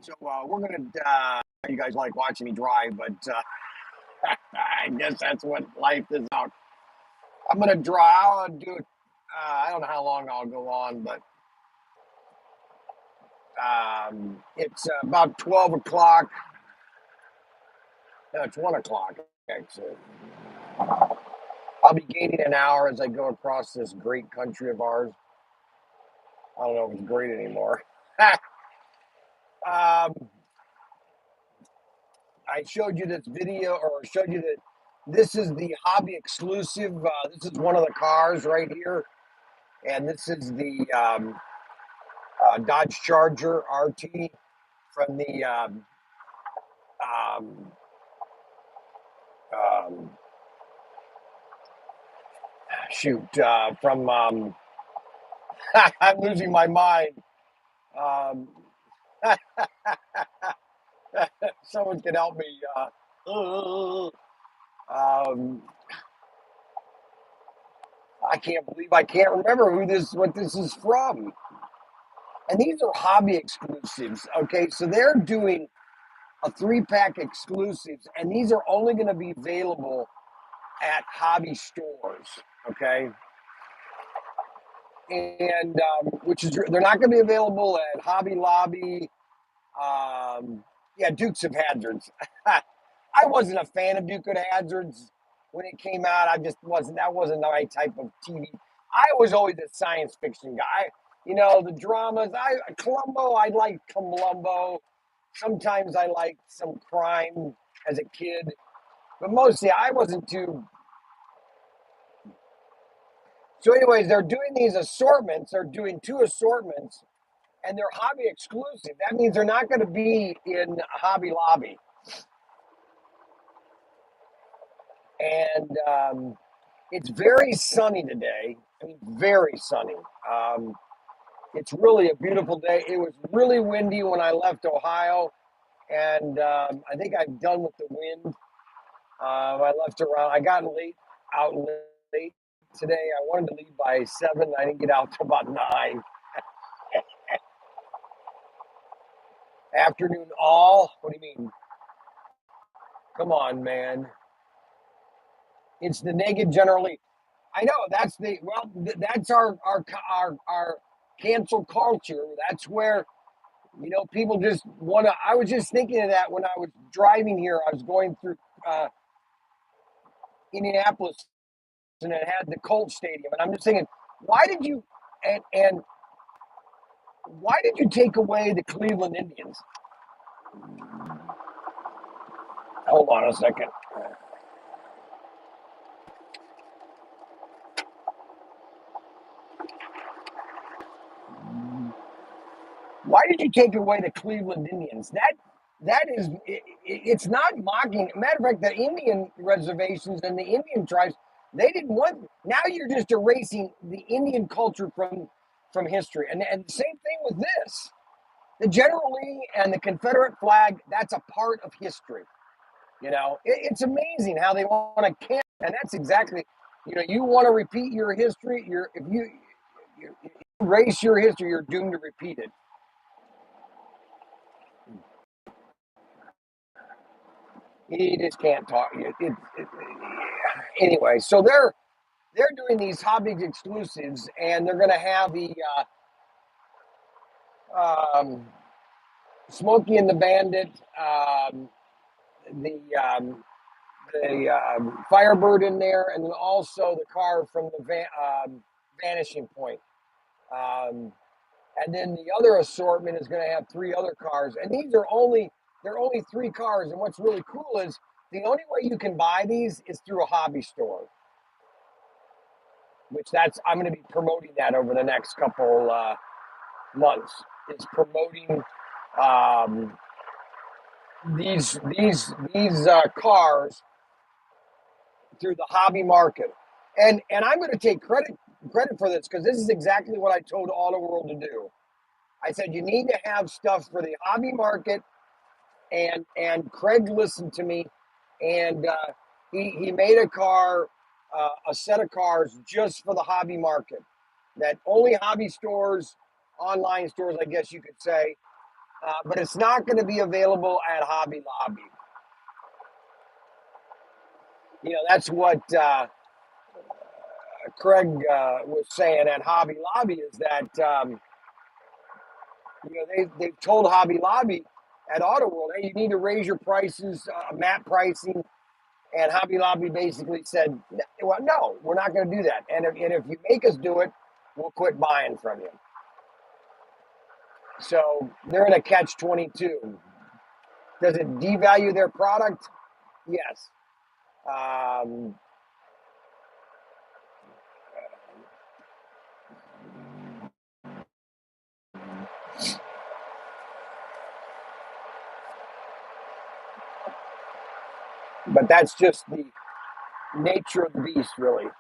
So we're gonna. You guys like watching me drive, but I guess that's what life is about. I'm gonna drive. I'll do it. I don't know how long I'll go on, but it's about 12 o'clock. No, it's 1 o'clock actually. I'll be gaining an hour as I go across this great country of ours. I don't know if it's great anymore. um, I showed you this video, or showed you that this is the hobby exclusive. This is one of the cars right here, and this is the Dodge Charger RT from the um, um, from I'm losing my mind. Um, Someone can help me. Um, I can't believe I can't remember what this is from. And these are hobby exclusives. Okay, so they're doing a 3-pack exclusives, and these are only going to be available at hobby stores. Okay, and which is they're not going to be available at Hobby Lobby. Yeah, Dukes of Hazzards. I wasn't a fan of Duke of Hazzards when it came out. I just wasn't. That wasn't my type of TV. I was always a science fiction guy. You know, the dramas. Columbo. I liked Columbo. Sometimes I liked some crime as a kid, but mostly I wasn't too. So, anyways, they're doing these assortments. They're doing 2 assortments, and they're hobby exclusive. That means they're not going to be in Hobby Lobby. And it's very sunny today. I mean, very sunny. It's really a beautiful day. It was really windy when I left Ohio, and I think I'm done with the wind. I left around. I got out late today. I wanted to leave by 7. I didn't get out till about 9. Afternoon all. What do you mean? Come on, man. It's the naked generally. I know that's our cancel culture. That's where people just want to. I was just thinking of that when I was driving here. I was going through Indianapolis, and it had the Colts Stadium, and I'm just thinking, why did you and why did you take away the Cleveland Indians? Hold on a second. Why did you take away the Cleveland Indians? It's not mocking. Matter of fact, the Indian reservations and the Indian tribes, they didn't want. Now you're just erasing the Indian culture from history, and the same thing with this. The General Lee and the Confederate flag, that's a part of history. It's amazing how they want to cancel, and that's exactly. You want to repeat your history. If you erase your history, you're doomed to repeat it. He just can't talk. Anyway, so they're doing these hobby exclusives, and they're going to have the Smokey and the Bandit, the Firebird in there, and then also the car from the Vanishing Point. And then the other assortment is going to have 3 other cars, and they're only 3 cars. And what's really cool is the only way you can buy these is through a hobby store, which I'm going to be promoting that over the next couple months. Is promoting these cars through the hobby market, and I'm going to take credit for this, because this is exactly what I told all the world to do. I said, you need to have stuff for the hobby market, and Craig listened to me, and he made a set of cars just for the hobby market, that only hobby stores, online stores, I guess you could say, but it's not going to be available at Hobby Lobby. That's what Craig was saying at Hobby Lobby is that they've told Hobby Lobby at Auto World, hey, you need to raise your prices, map pricing, and Hobby Lobby basically said, well, no, we're not going to do that, and if you make us do it, we'll quit buying from you. So they're in a catch-22. Does it devalue their product? Yes. Um, but that's just the nature of the beast, really.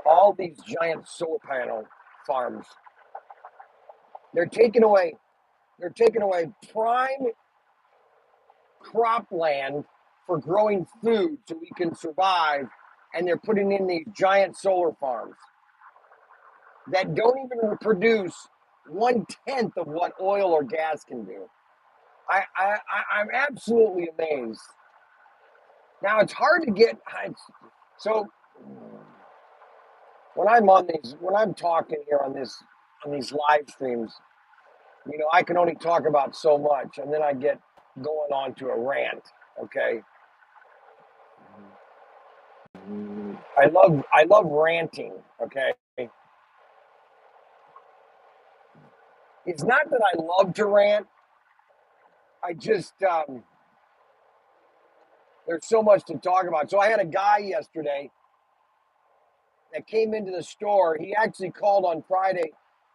All these giant solar panel farms, they're taking away prime cropland for growing food so we can survive, and they're putting in these giant solar farms that don't even produce 1/10 of what oil or gas can do. I'm absolutely amazed. Now it's hard to get so when I'm talking here on these live streams, I can only talk about so much, and then I get going on to a rant. Okay, I love ranting. Okay, it's not that I love to rant. I just there's so much to talk about. So I had a guy yesterday that came into the store. He actually called on Friday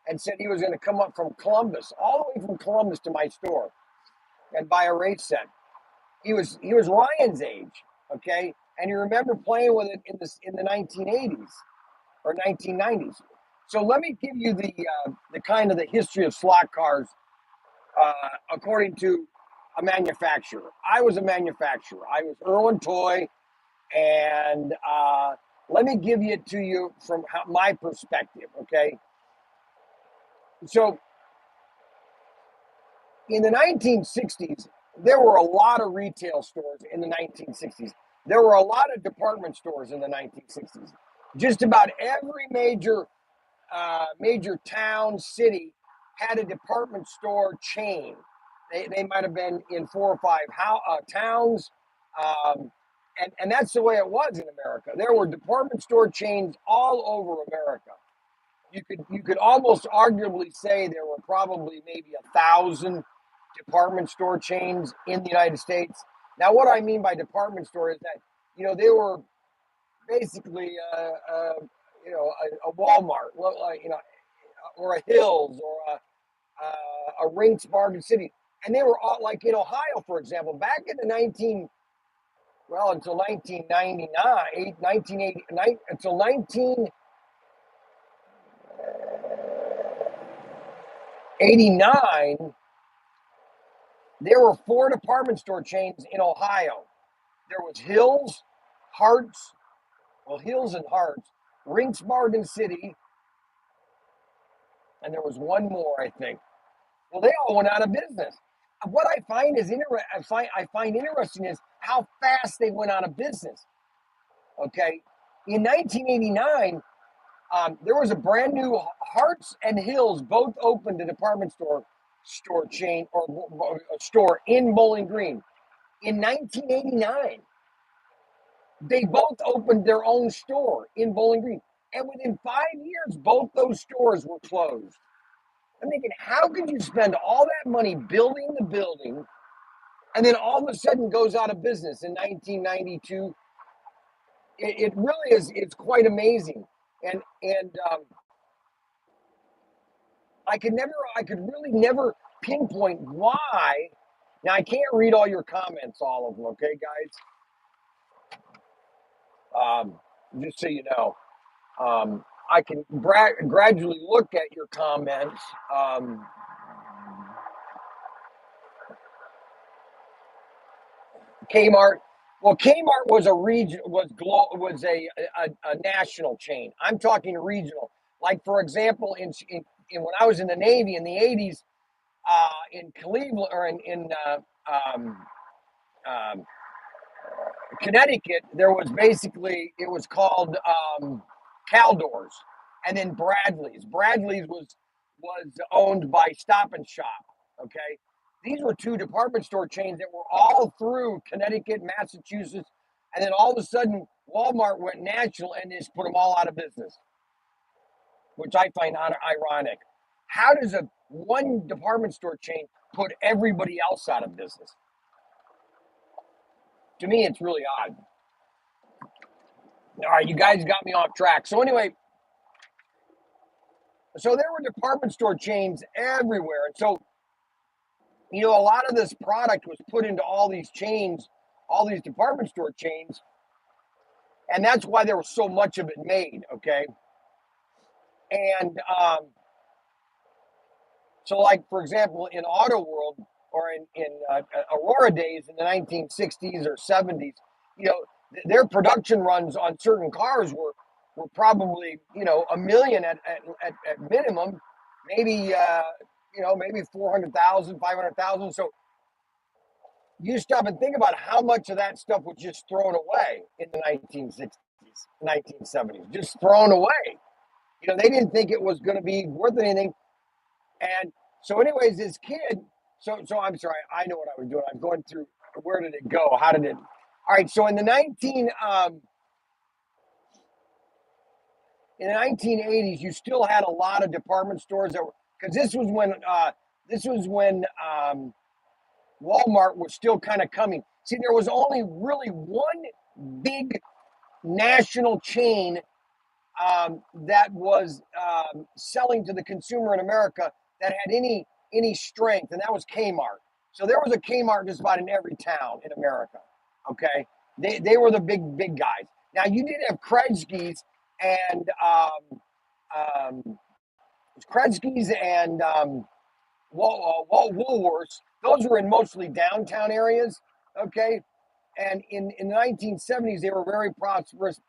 and said he was going to come up from Columbus, all the way from Columbus to my store and buy a race set. He was Ryan's age, okay, and you remember playing with it in the 1980s or 1990s. So let me give you the kind of the history of slot cars according to a manufacturer. I was a manufacturer. I was Irwin Toy, and let me give it to you from my perspective. Okay, so in the 1960s, there were a lot of retail stores in the 1960s. There were a lot of department stores in the 1960s. Just about every major town, city had a department store chain. They might have been in 4 or 5 towns, um, and that's the way it was in America. There were department store chains all over America. You could almost arguably say there were probably maybe 1,000 department store chains in the United States. Now, what I mean by department store is that they were basically a Walmart, or a Hills, or a Rinks Bargain City, and they were all like in Ohio, for example, back in the until 1999, 1980, until 1989, there were 4 department store chains in Ohio. There was Hills, Hearts, Hills and Hearts, Rinks Bargain City, and there was one more, I think. Well, they all went out of business. What I find interesting is how fast they went out of business. Okay, in 1989, there was a brand new Hearts and Hills, both opened a department store chain or a store in Bowling Green. In 1989, they both opened their own store in Bowling Green, and within 5 years, both those stores were closed. I'm thinking, how could you spend all that money building the building and then all of a sudden goes out of business in 1992? It really is. It's quite amazing, and I could really never pinpoint why. Now I can't read all your comments, all of them. Okay, guys. Just so you know, I can gradually look at your comments. Kmart, Well, Kmart was a region was a national chain. I'm talking regional. Like for example, in when I was in the Navy in the '80s, in Cleveland or um, um, Connecticut, there was basically it was called Caldors, and then Bradley's. Bradley's was owned by Stop and Shop. Okay, these were two department store chains that were all through Connecticut, Massachusetts, and then all of a sudden Walmart went national and just put them all out of business, which I find ironic. How does a one department store chain put everybody else out of business? To me, it's really odd. All right, you guys got me off track. So anyway, so there were department store chains everywhere. And so, a lot of this product was put into all these chains, all these department store chains. And that's why there was so much of it made. Okay. And so, like, for example, in Auto World or in Aurora days in the 1960s or 70s, their production runs on certain cars were probably, a million at minimum, maybe, maybe 400,000, 500,000. So you stop and think about how much of that stuff was just thrown away in the 1960s, 1970s, just thrown away. They didn't think it was going to be worth anything. And so, anyways, this kid, so I'm sorry, I know what I was doing. I'm going through where did it go? How did it? All right, so in the 1980s, you still had a lot of department stores that were because this was when Walmart was still kind of coming. See, there was only really one big national chain that was selling to the consumer in America that had any strength, and that was Kmart. So there was a Kmart just about in every town in America. Okay, they were the big guys. Now you did have Kresge's and Kresge's and Woolworths. Those were in mostly downtown areas. Okay, and in the 1970s they were very prosperous.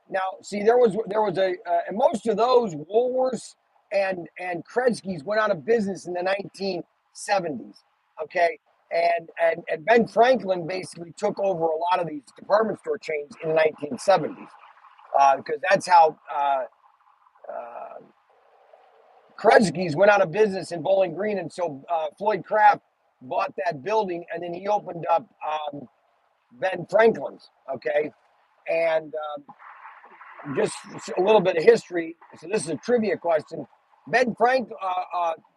Now, see, there was and most of those Woolworths and Kresge's went out of business in the 1970s. Okay, and Ben Franklin basically took over a lot of these department store chains in the 1970s because that's how Kresge's went out of business in Bowling Green, and so Floyd Kraft bought that building, and then he opened up Ben Franklin's. Okay, and just a little bit of history. So this is a trivia question. Ben Frank,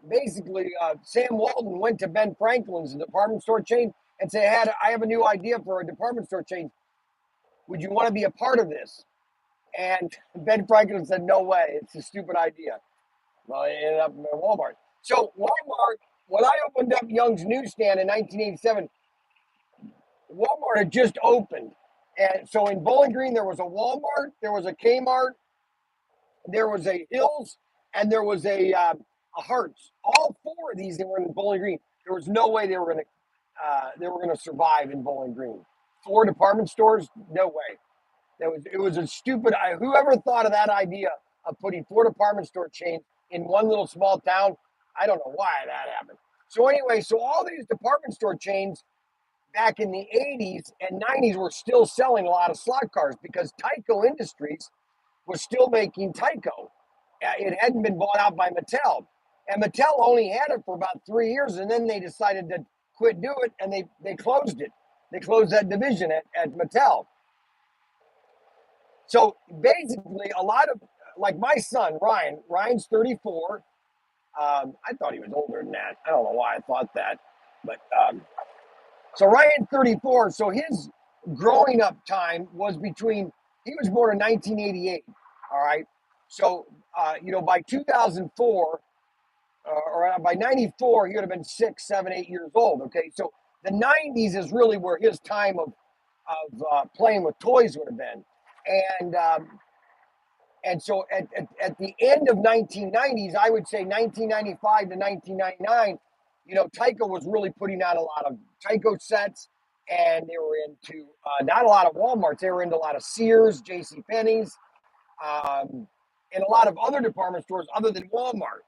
basically, Sam Walton went to Ben Franklin's department store chain and said, I have a new idea for a department store chain. Would you want to be a part of this? And Ben Franklin said, no way. It's a stupid idea. Well, it ended up in Walmart. So Walmart, when I opened up Young's Newsstand in 1987, Walmart had just opened. And so in Bowling Green, there was a Walmart, there was a Kmart, there was a Hills, and there was a Hertz. All four of these that were in Bowling Green. There was no way they were going to survive in Bowling Green. 4 department stores, no way. It was a stupid. Whoever thought of that idea of putting 4 department store chains in one little small town, I don't know why that happened. So anyway, so all these department store chains back in the 80s and 90s were still selling a lot of slot cars because Tyco Industries was still making Tyco. It hadn't been bought out by Mattel. And Mattel only had it for about 3 years, and then they decided to quit doing it, and they closed it. They closed that division at Mattel. So basically, a lot of, like my son, Ryan's 34. I thought he was older than that. I don't know why I thought that. But so Ryan's 34. So his growing up time was he was born in 1988. All right. So, by 2004, or by 94, he would have been 6, 7, 8 years old. Okay. So the 90s is really where his time of playing with toys would have been. And so at the end of 1990s, I would say 1995 to 1999, Tyco was really putting out a lot of Tyco sets. and they were into not a lot of Walmarts. They were into a lot of Sears, J.C. Penney's, and a lot of other department stores other than Walmart.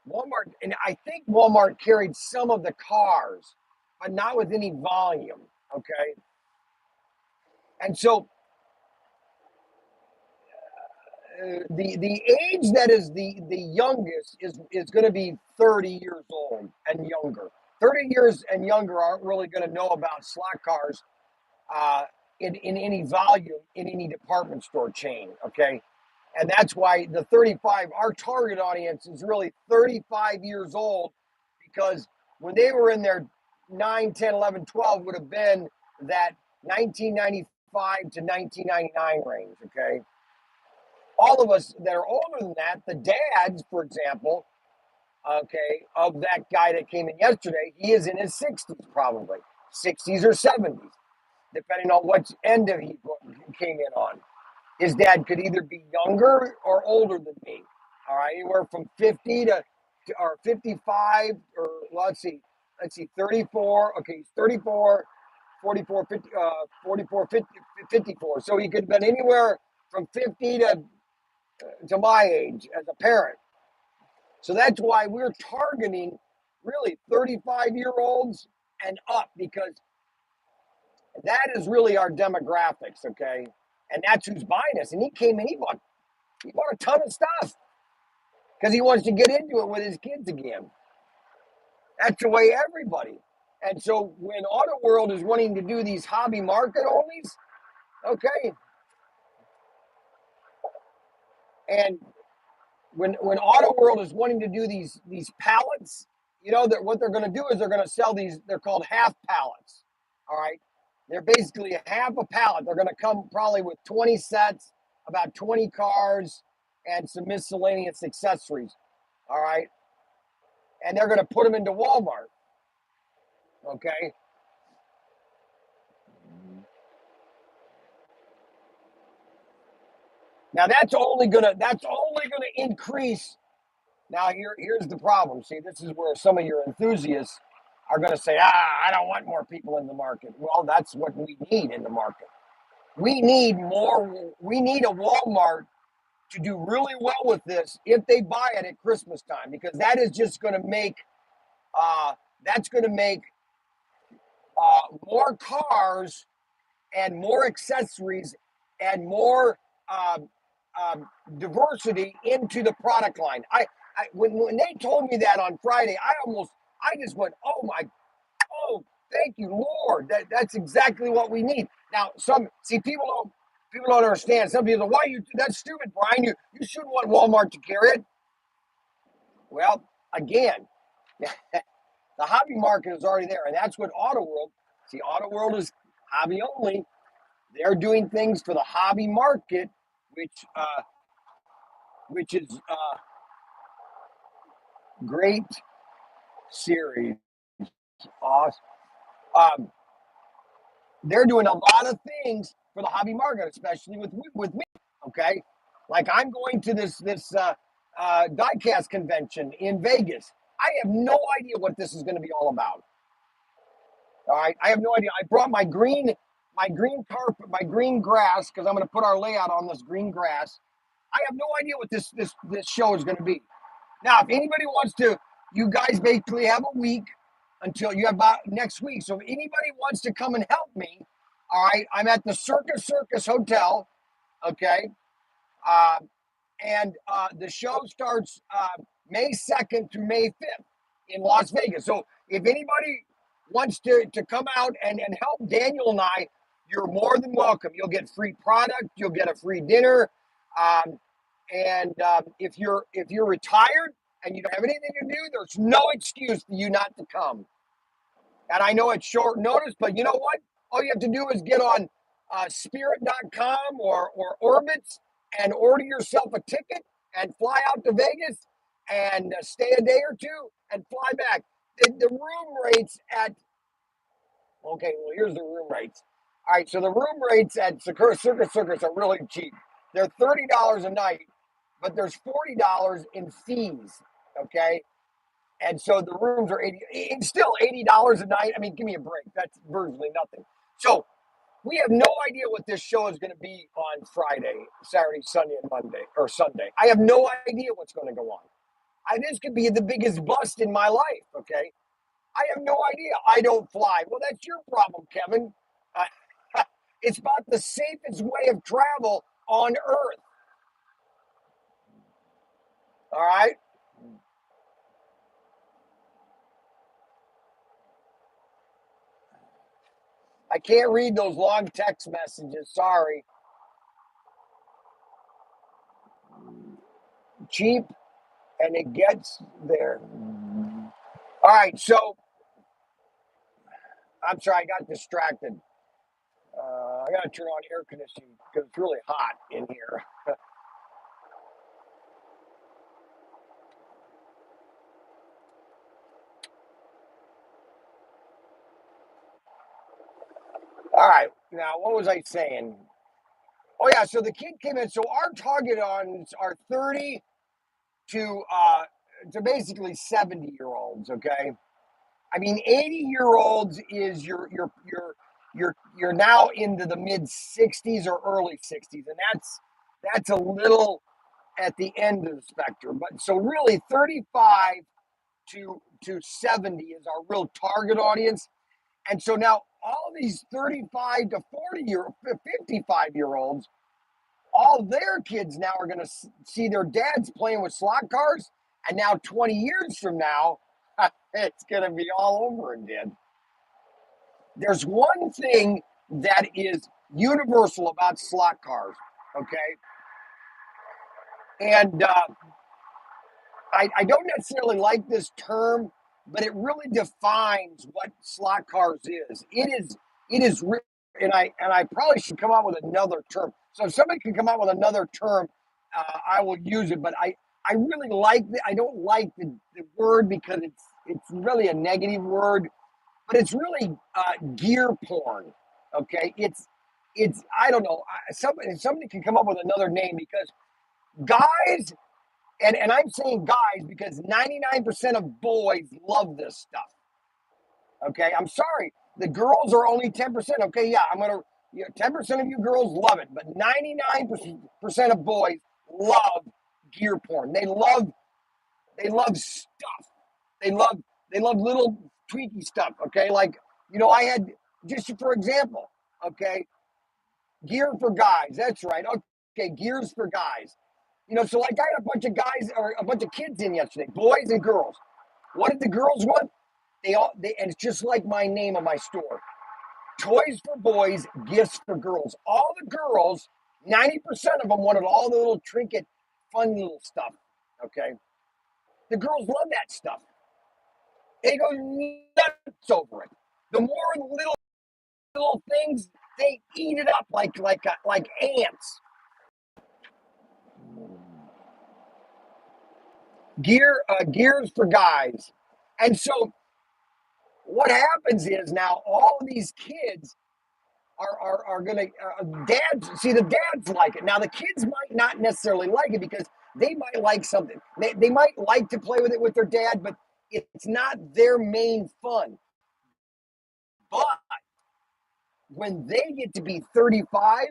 Walmart, and I think Walmart carried some of the cars, but not with any volume. Okay, and so the age that is the youngest is going to be 30 years old and younger. 30 years and younger aren't really going to know about slot cars uh, in any volume in any department store chain. Okay, and that's why the 35, our target audience is really 35 years old, because when they were in their 9, 10, 11, 12 would have been that 1995 to 1999 range. Okay, all of us that are older than that, the dads, for example, okay, of that guy that came in yesterday, he is in his 60s probably, 60s or 70s, depending on what end of he came in on. His dad could either be younger or older than me. All right, anywhere from 50 to or 55, or let's see, 34. Okay, he's 34, 44, 50, 44, 50, 54. So he could have been anywhere from 50 to my age as a parent. So that's why we're targeting really 35-year-olds and up, because that is really our demographics, okay? And that's who's buying us. And he came in, he bought a ton of stuff because he wants to get into it with his kids again. That's the way everybody. And so when Auto World is wanting to do these hobby market onlys, okay, and when Auto World is wanting to do these pallets, you know that what they're going to do is they're going to sell these. They're called half pallets. All right, they're basically half a pallet. They're going to come probably with 20 sets, about 20 cars, and some miscellaneous accessories. All right, and they're going to put them into Walmart. Okay. Now that's only gonna increase. Now here's the problem. See, this is where some of your enthusiasts are going to say, I don't want more people in the market. Well, that's what we need in the market. We need more. We need a Walmart to do really well with this if they buy it at Christmas time, because that is just going to make uh, that's going to make more cars and more accessories and more um, diversity into the product line. When they told me that on Friday, I just went, oh, thank you, Lord. That's exactly what we need. Now, people don't understand. Some people go, why you? That's stupid, Brian. You shouldn't want Walmart to carry it. Well, again, the hobby market is already there, and that's what Auto World. See, Auto World is hobby only. They're doing things for the hobby market, which is great series. Awesome. Um, they're doing a lot of things for the hobby market, especially with me. Okay, like I'm going to this diecast convention in Vegas. I have no idea what this is going to be all about. All right, I have no idea. I brought my green carpet, my green grass, because I'm going to put our layout on this green grass. I have no idea what this show is going to be. Now, if anybody wants to, you guys basically have a week until you have about next week. So if anybody wants to come and help me, all right, I'm at the Circus Hotel, okay, uh, and the show starts May 2nd through May 5th in Las Vegas. So if anybody wants to come out and help Daniel and I, you're more than welcome. You'll get free product. You'll get a free dinner. And if you're retired and you don't have anything to do, there's no excuse for you not to come. And I know it's short notice, but you know what? All you have to do is get on Spirit.com or Orbitz and order yourself a ticket and fly out to Vegas and stay a day or two and fly back. The room rates at okay, well here's the room rates. All right, so the room rates at Circus are really cheap. They're $30 a night, but there's $40 in fees. Okay, and so the rooms are 80. It's still $80 a night. I mean, give me a break. That's virtually nothing. So we have no idea what this show is going to be on Friday, Saturday, Sunday, and Monday or Sunday. I have no idea what's going to go on. This could be the biggest bust in my life. Okay, I have no idea. I don't fly. Well, that's your problem, Kevin. It's about the safest way of travel on Earth. All right. I can't read those long text messages. Sorry. Cheap and it gets there. All right. So I'm sorry. I got distracted. I got to turn on air conditioning because it's really hot in here. All right. Now, what was I saying? Oh, yeah. So the kid came in. So our target on are 30 to basically 70-year-olds. Okay. I mean, 80-year-olds is you're now into the mid 60s or early 60s, and that's a little at the end of the spectrum. But so really, 35 to 70 is our real target audience. And so now all these 35 to 55-year-olds, all their kids now are going to see their dads playing with slot cars. And now 20 years from now, it's going to be all over again. There's one thing that is universal about slot cars, okay? And I don't necessarily like this term, but it really defines what slot cars is. It is, and I probably should come up with another term. So if somebody can come up with another term, I will use it. But I really like I don't like the word because it's really a negative word, but it's really gear porn. Okay, it's I don't know. Somebody can come up with another name because guys and I'm saying guys because 99% of boys love this stuff. Okay, I'm sorry, the girls are only 10%. Okay, yeah, 10% of you girls love it, but 99% of boys love gear porn. They love stuff. They love they love little tweaky stuff. Okay, like I had just for example. Okay, gear for guys. That's right. Okay, gears for guys. So like I had a bunch of guys or a bunch of kids in yesterday, boys and girls. What did the girls want? And it's just like my name on my store. Toys for boys, gifts for girls. All the girls, 90% of them wanted all the little trinket, fun little stuff. Okay. The girls love that stuff. They go nuts over it. The more little things, they eat it up like ants. Gears for guys. And so what happens is now all of these kids are going to dads see the dads like it. Now the kids might not necessarily like it because they might like something. They might like to play with it with their dad, but it's not their main fun. But when they get to be 35,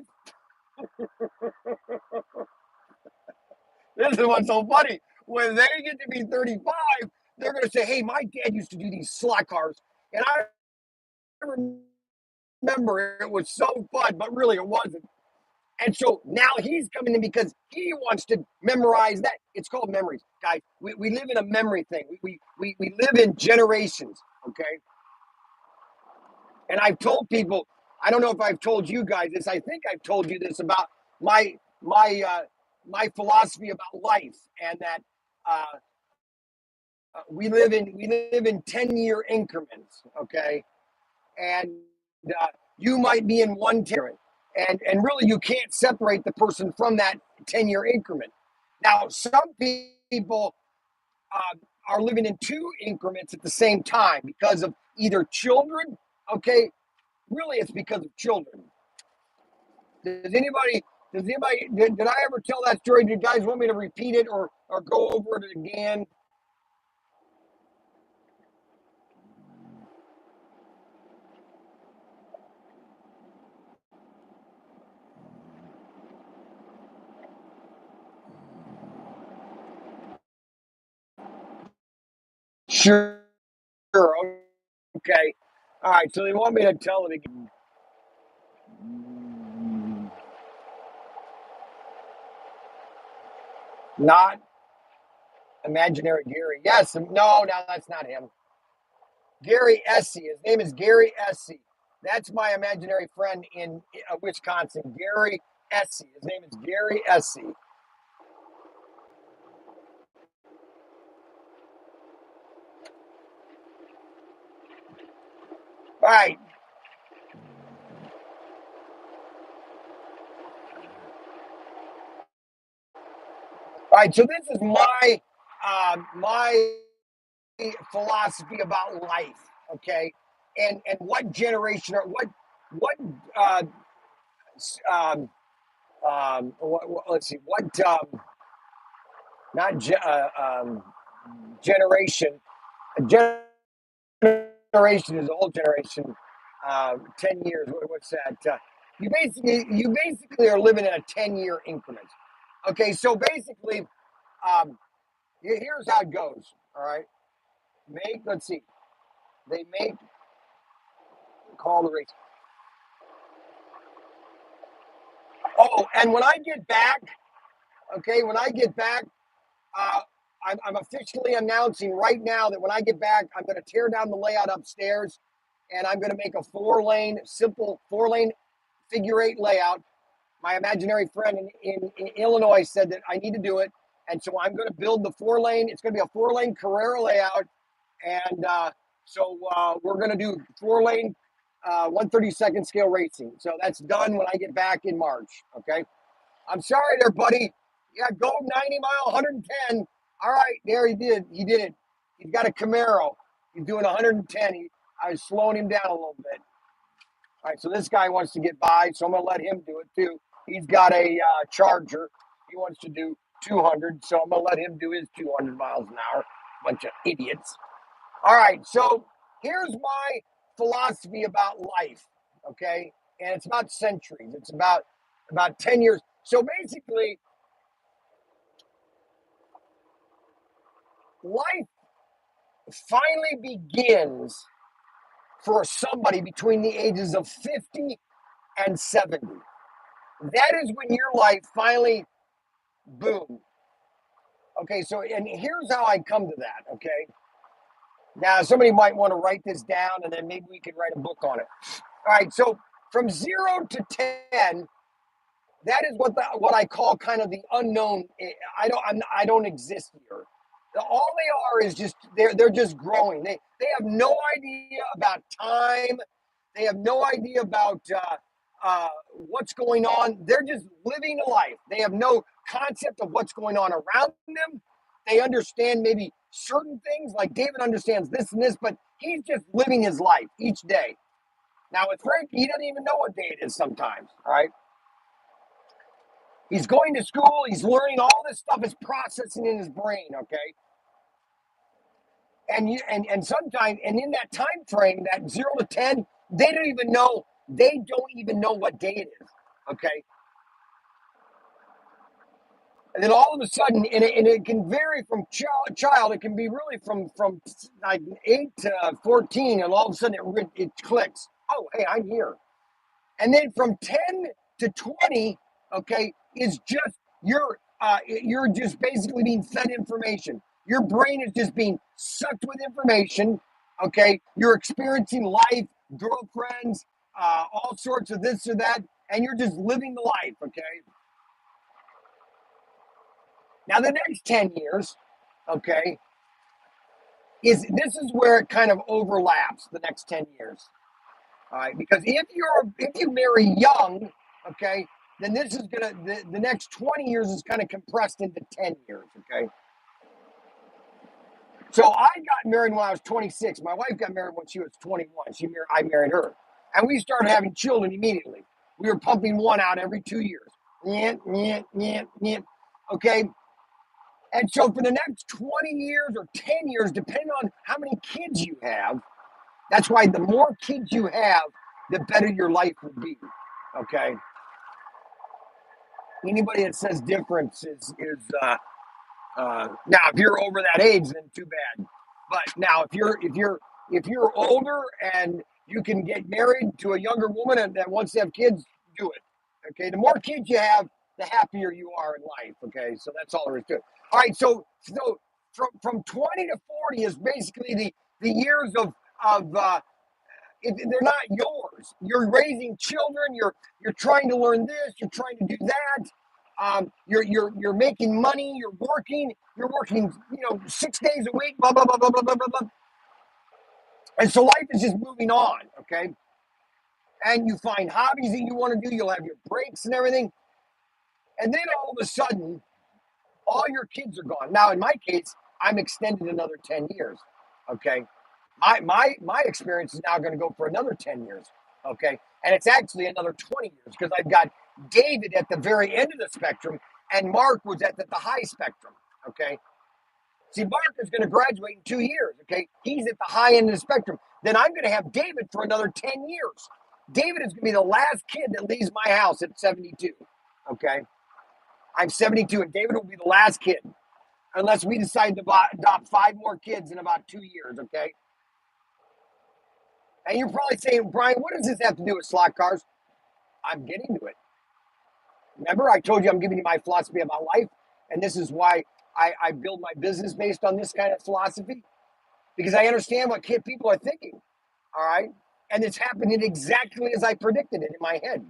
this is what's so funny. When they get to be 35, they're going to say, "Hey, my dad used to do these slot cars, and I remember it was so fun, but really it wasn't." And so now he's coming in because he wants to memorize that. It's called memories, guys. We live in a memory thing. We live in generations, okay? And I've told people, I don't know if I've told you guys this. I think I've told you this about my my uh, my philosophy about life, and that uh, we live in 10-year increments, okay? And you might be in one tier, and really you can't separate the person from that 10-year increment. Now, some people are living in two increments at the same time because of either children. Okay, really, it's because of children. Does anybody? Did I ever tell that story? Do you guys want me to repeat it or go over it again? Sure. Okay. All right. So they want me to tell it again. Not imaginary Gary. Yes. No, that's not him. Gary Essie. His name is Gary Essie. That's my imaginary friend in Wisconsin. Gary Essie. His name is Gary Essie. All right. All right. So this is my philosophy about life. Okay. And what generation or what uh, um, let's see what not generation. Generation is a whole generation. 10 years. What's that? You basically are living in a 10-year increment. Okay, so basically, here's how it goes. All right, let's see. They make call the race. Oh, and when I get back, okay, when I get back, uh, I'm officially announcing right now that when I get back, I'm going to tear down the layout upstairs, and I'm going to make a simple 4-lane figure eight layout. My imaginary friend in Illinois said that I need to do it. And so I'm going to build the 4-lane. It's going to be a 4-lane Carrera layout. And we're going to do 4-lane 132nd scale racing. So that's done when I get back in March. Okay. I'm sorry there, buddy. Yeah, go 90 mile, 110. All right, there he did. He did it. He's got a Camaro. He's doing 110. I was slowing him down a little bit. All right, so this guy wants to get by, so I'm going to let him do it too. He's got a Charger. He wants to do 200, so I'm going to let him do his 200 miles an hour. Bunch of idiots. All right, so here's my philosophy about life, okay? And it's about centuries. It's about 10 years. So basically, life finally begins for somebody between the ages of 50 and 70. That is when your life finally boom. Okay, so and here's how I come to that. Okay, now somebody might want to write this down, and then maybe we can write a book on it. All right, so from 0 to 10, that is what I call kind of the unknown. I don't exist here. All they are is just they're just growing. They have no idea about time. They have no idea about what's going on. They're just living a life. They have no concept of what's going on around them. They understand maybe certain things, like David understands this and this, but he's just living his life each day. Now with Frank, he doesn't even know what day it is sometimes. All right, he's going to school. He's learning all this stuff is processing in his brain. Okay, and sometimes and in that time frame, that 0 to 10, they don't even know what day it is. Okay, and then all of a sudden, and it can vary from child. It can be really from like 8 to 14, and all of a sudden it clicks. Oh, hey, I'm here. And then from 10 to 20, okay, is just you're just basically being fed information. Your brain is just being sucked with information. Okay, you're experiencing life, girlfriends, all sorts of this or that, and you're just living the life. Okay. Now the next 10 years, okay, is where it kind of overlaps. The next 10 years. All right, because if you marry young, okay, then this is gonna the next 20 years is kind of compressed into 10 years, okay. So I got married when I was 26. My wife got married when she was 21. I married her, and we started having children immediately. We were pumping one out every 2 years. Yeah, yeah, yeah, yeah. Okay, and so for the next 20 years or 10 years, depending on how many kids you have, that's why the more kids you have, the better your life will be. Okay. Anybody that says difference is now if you're over that age, then too bad. But now, if you're older and you can get married to a younger woman and that wants to have kids, do it. Okay, the more kids you have, the happier you are in life. Okay, so that's all there is to it. All right, so from 20 to 40 is basically the years of they're not yours. You're raising children. You're trying to learn this. You're trying to do that. You're making money. You're working. You're working. 6 days a week. Blah blah blah blah blah blah blah blah. And so life is just moving on. Okay, and you find hobbies that you want to do. You'll have your breaks and everything. And then all of a sudden, all your kids are gone. Now, in my case, I'm extended another 10 years. Okay, my experience is now going to go for another 10 years. Okay. And it's actually another 20 years because I've got David at the very end of the spectrum and Mark was at the high spectrum. Okay. See, Mark is going to graduate in 2 years. Okay. He's at the high end of the spectrum. Then I'm going to have David for another 10 years. David is going to be the last kid that leaves my house at 72. Okay. I'm 72 and David will be the last kid unless we decide to adopt 5 more kids in about 2 years. Okay. And you're probably saying, Brian, what does this have to do with slot cars? I'm getting to it. Remember, I told you I'm giving you my philosophy about life, and this is why I build my business based on this kind of philosophy, because I understand what people are thinking, all right? And it's happening exactly as I predicted it in my head.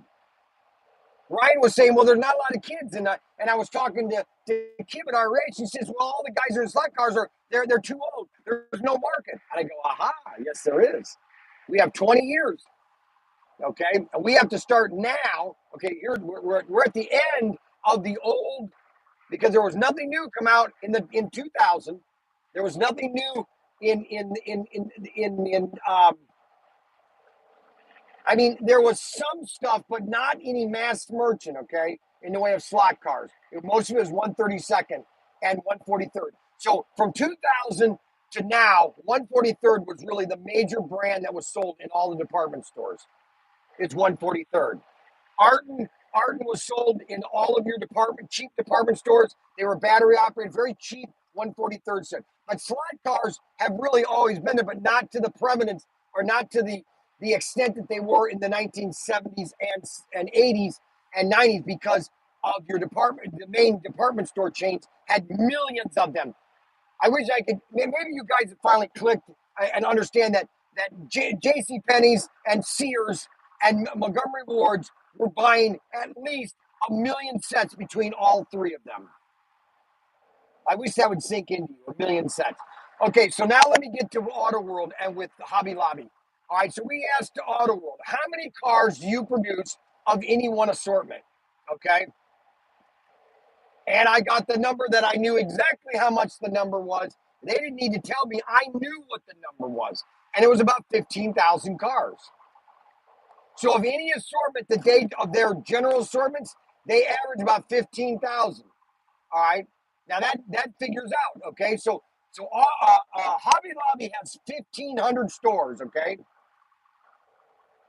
Ryan was saying, well, there's not a lot of kids, and I was talking to Kim at our age. She says, well, all the guys who are in slot cars they're too old. There's no market. And I go, aha, yes, there is. We have 20 years. Okay, and we have to start now. Okay, here we're at the end of the old because there was nothing new come out in 2000. There was nothing new in I mean, there was some stuff, but not any mass merchant. Okay, in the way of slot cars, most of it was 132nd and 143rd. So from 2000 to now, 143rd was really the major brand that was sold in all the department stores. It's 143rd. Arden was sold in all of your cheap department stores. They were battery operated, very cheap 143rd set. But slot cars have really always been there, but not to the prevalence or not to the extent that they were in the 1970s and 80s and 90s because of the main department store chains had millions of them. I wish I could. Maybe you guys have finally clicked and understand that J.C. Penney's and Sears and Montgomery Ward's were buying at least 1 million sets between all 3 of them. I wish that would sink into you, 1 million sets. Okay, so now let me get to Auto World and with Hobby Lobby. All right, so we asked Auto World, how many cars do you produce of any one assortment? Okay. And I got the number that I knew exactly how much the number was. They didn't need to tell me. I knew what the number was. And it was about 15,000 cars. So of any assortment of their general assortments, they average about 15,000. All right. Now that figures out. Okay. So Hobby Lobby has 1,500 stores. Okay.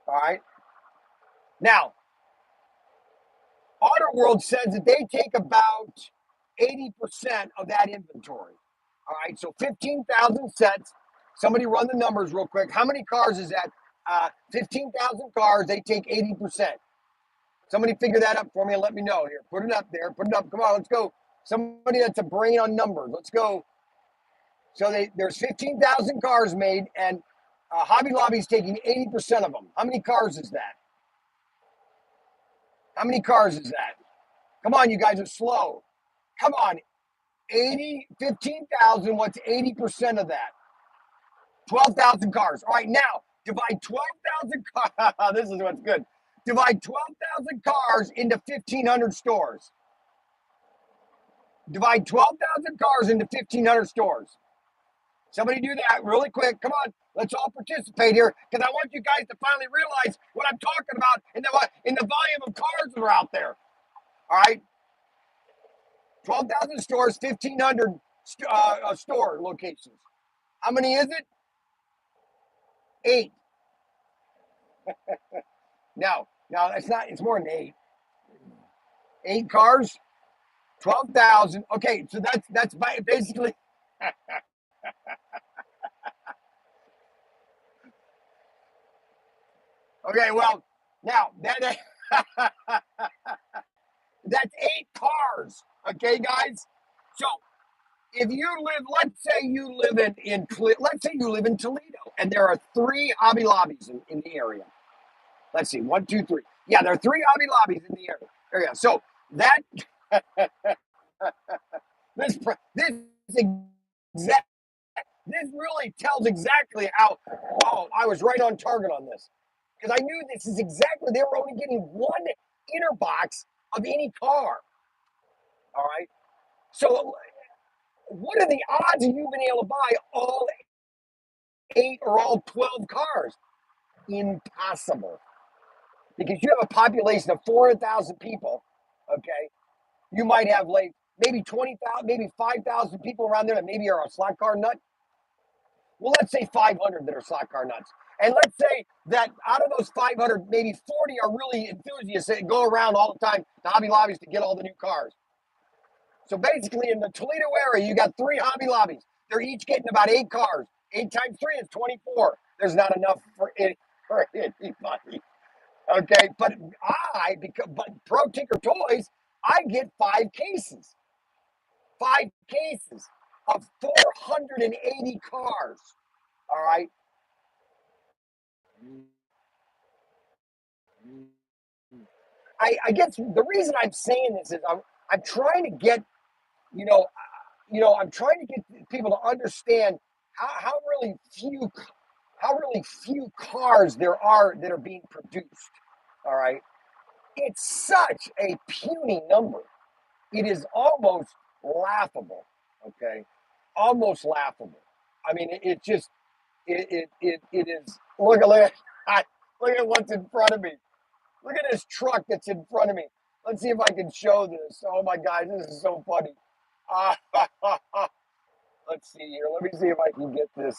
All right. Now, Auto World says that they take about 80% of that inventory. All right. So 15,000 sets. Somebody run the numbers real quick. How many cars is that? 15,000 cars. They take 80%. Somebody figure that up for me and let me know here. Put it up there. Put it up. Come on, let's go. Somebody that's a brain on numbers. Let's go. So there's 15,000 cars made, and Hobby Lobby is taking 80% of them. How many cars is that? How many cars is that? Come on, you guys are slow. Come on. 15,000. What's 80% of that? 12,000 cars. All right, now divide 12,000 cars. This is what's good. Divide 12,000 cars into 1,500 stores. Divide 12,000 cars into 1,500 stores. Somebody do that really quick. Come on, let's all participate here because I want you guys to finally realize what I'm talking about in the volume of cars that are out there. All right, 12,000 stores, 1,500 store locations. How many is it? 8. No, it's not. It's more than 8. 8 cars, 12,000. Okay, so that's basically Okay, well, now that's 8 cars. Okay, guys. So if you live, let's say you live let's say you live in Toledo, and there are 3 Hobby Lobbies in the area. Let's see, 1, 2, 3. Yeah, there are 3 Hobby Lobbies in the area. So that this this exact this really tells exactly how. Oh, I was right on target on this because I knew this is exactly. They were only getting one inner box of any car. All right. So what are the odds of you being able to buy all 8 or all 12 cars? Impossible. Because you have a population of 400,000 people. Okay. You might have like maybe 20,000, maybe 5,000 people around there that maybe are a slot car nut. Well, let's say 500 that are slot car nuts. And let's say that out of those 500, maybe 40 are really enthusiasts that go around all the time to Hobby Lobbies to get all the new cars. So basically, in the Toledo area, you got 3 Hobby Lobbies. They're each getting about 8 cars. 8 times 3 is 24. There's not enough for anybody. Okay, but but Pro Tinker Toys, I get 5 cases. 5 cases of 480 cars. All right. I guess the reason I'm saying this is I'm trying to get you know I'm trying to get people to understand how really few cars there are that are being produced. All right, it's such a puny number. It is almost laughable. Okay, almost laughable. I mean, it just it is. Look at what's in front of me. Look at this truck that's in front of me. Let's see if I can show this. Oh my God, this is so funny. Uh, let's see here. Let me see if I can get this.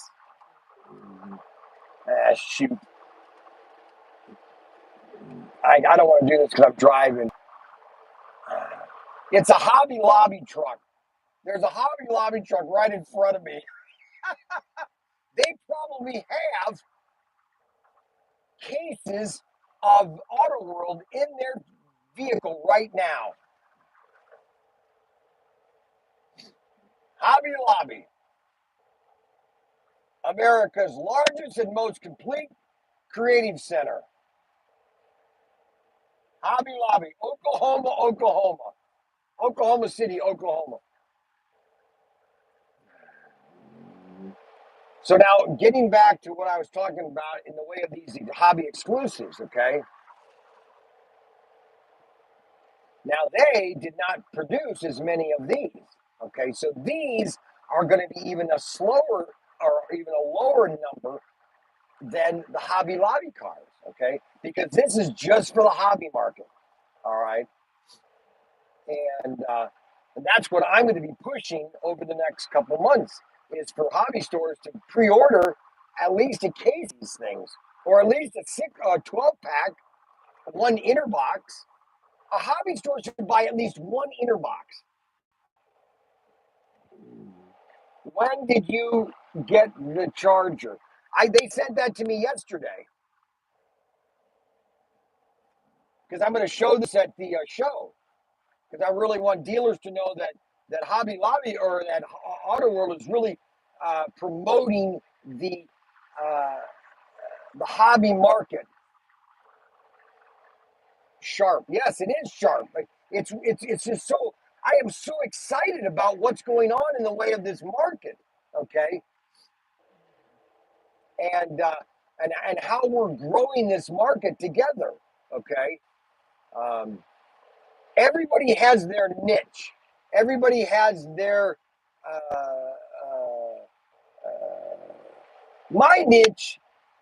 Shoot. I don't want to do this because I'm driving. It's a Hobby Lobby truck. There's a Hobby Lobby truck right in front of me. They probably have cases of Auto World in their vehicle right now. Hobby Lobby, America's largest and most complete creative center. Hobby Lobby, Oklahoma, Oklahoma, Oklahoma City, Oklahoma. So now, getting back to what I was talking about in the way of these hobby exclusives, okay? Now they did not produce as many of these, okay? So these are going to be even a slower or even a lower number than the Hobby Lobby cars, okay? Because this is just for the hobby market, all right? And that's what I'm going to be pushing over the next couple months is for hobby stores to pre-order at least a case of these things, or at least a 12 pack, one inner box. A hobby store should buy at least one inner box. When did you get the charger? They sent that to me yesterday because I'm going to show this at the show because I really want dealers to know that Hobby Lobby or that Auto World is really promoting uh, the hobby market. Sharp, yes, it is sharp. It's just so. I am so excited about what's going on in the way of this market. Okay, and and how we're growing this market together. Okay, um, everybody has their niche. Everybody has their my niche.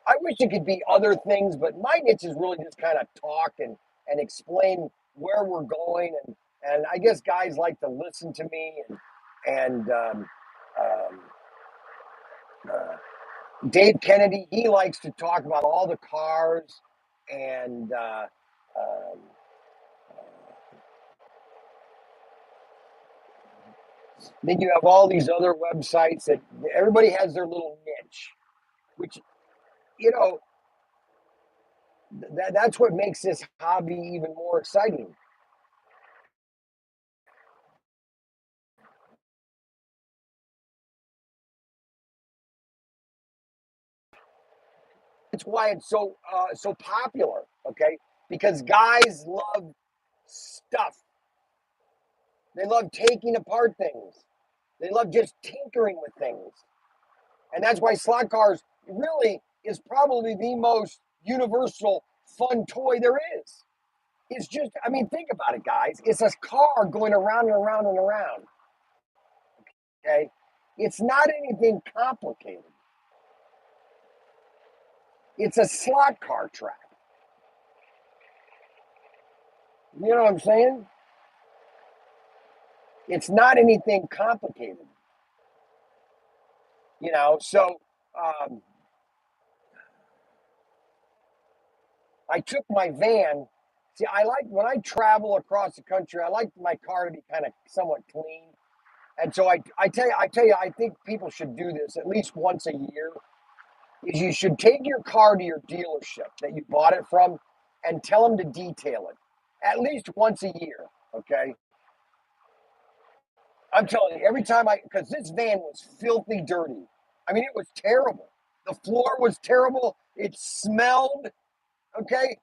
I wish it could be other things, but my niche is really just kind of talk and explain where we're going, and I guess guys like to listen to me and um, Dave Kennedy, he likes to talk about all the cars and um, then you have all these other websites that everybody has their little niche, which you know That's what makes this hobby even more exciting. That's why it's so popular. Okay, because guys love stuff. They love taking apart things. They love just tinkering with things, and that's why slot cars really is probably the most universal fun toy there is. It's just, I mean, think about it, guys. It's a car going around and around and around. Okay, it's not anything complicated. It's a slot car track. You know what I'm saying? It's not anything complicated. So um, I took my van. See, I like when I travel across the country. I like my car to be kind of somewhat clean, and so I tell you, I think people should do this at least once a year. Is you should take your car to your dealership that you bought it from, and tell them to detail it at least once a year. Okay, I'm telling you, every time because this van was filthy dirty. I mean, it was terrible. The floor was terrible. It smelled. Okay,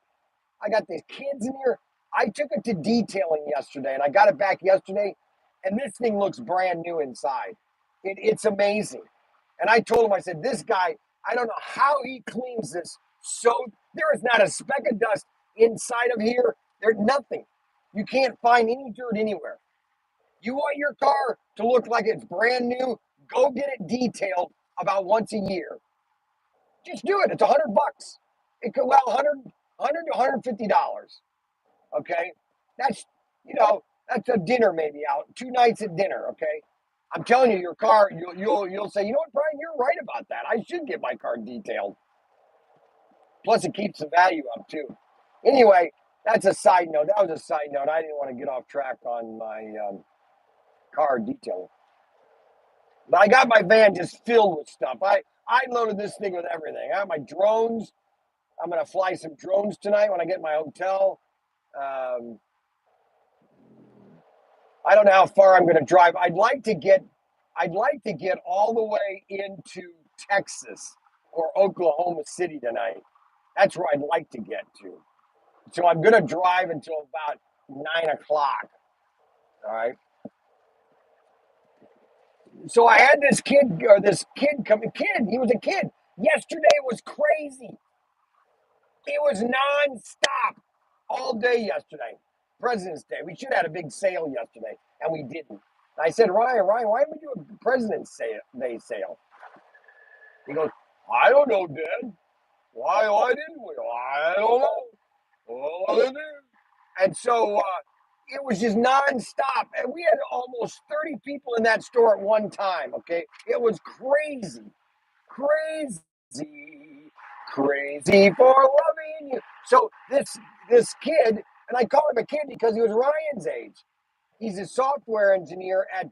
I got these kids in here. I took it to detailing yesterday, and I got it back yesterday, and this thing looks brand new inside. It's amazing. And I told him, I said, this guy, I don't know how he cleans this. So there is not a speck of dust inside of here. There's nothing. You can't find any dirt anywhere. You want your car to look like it's brand new? Go get it detailed about once a year. Just do it. It's $100. It could, well, 100 to $150. Okay, that's that's a dinner maybe out, 2 nights at dinner. Okay, I'm telling you, your car, you'll say, you know what, Brian, you're right about that. I should get my car detailed. Plus, it keeps the value up too. Anyway, that's a side note. That was a side note. I didn't want to get off track on my car detailing. But I got my van just filled with stuff. I loaded this thing with everything. I have my drones. I'm gonna fly some drones tonight when I get my hotel. Um, I don't know how far I'm gonna drive. I'd like to get all the way into Texas or Oklahoma City tonight. That's where I'd like to get to. So I'm gonna drive until about 9 o'clock. All right. So I had this kid coming. He was a kid. Yesterday was crazy. It was nonstop all day yesterday. President's Day. We should have had a big sale yesterday, and we didn't. And I said, Ryan, why didn't we do a President's Day sale? He goes, I don't know, Dad. Why didn't we? I don't know. Oh, and so it was just nonstop. And we had almost 30 people in that store at one time. Okay. It was crazy. Crazy. Crazy for loving you. So this kid, and I call him a kid because he was Ryan's age. He's a software engineer at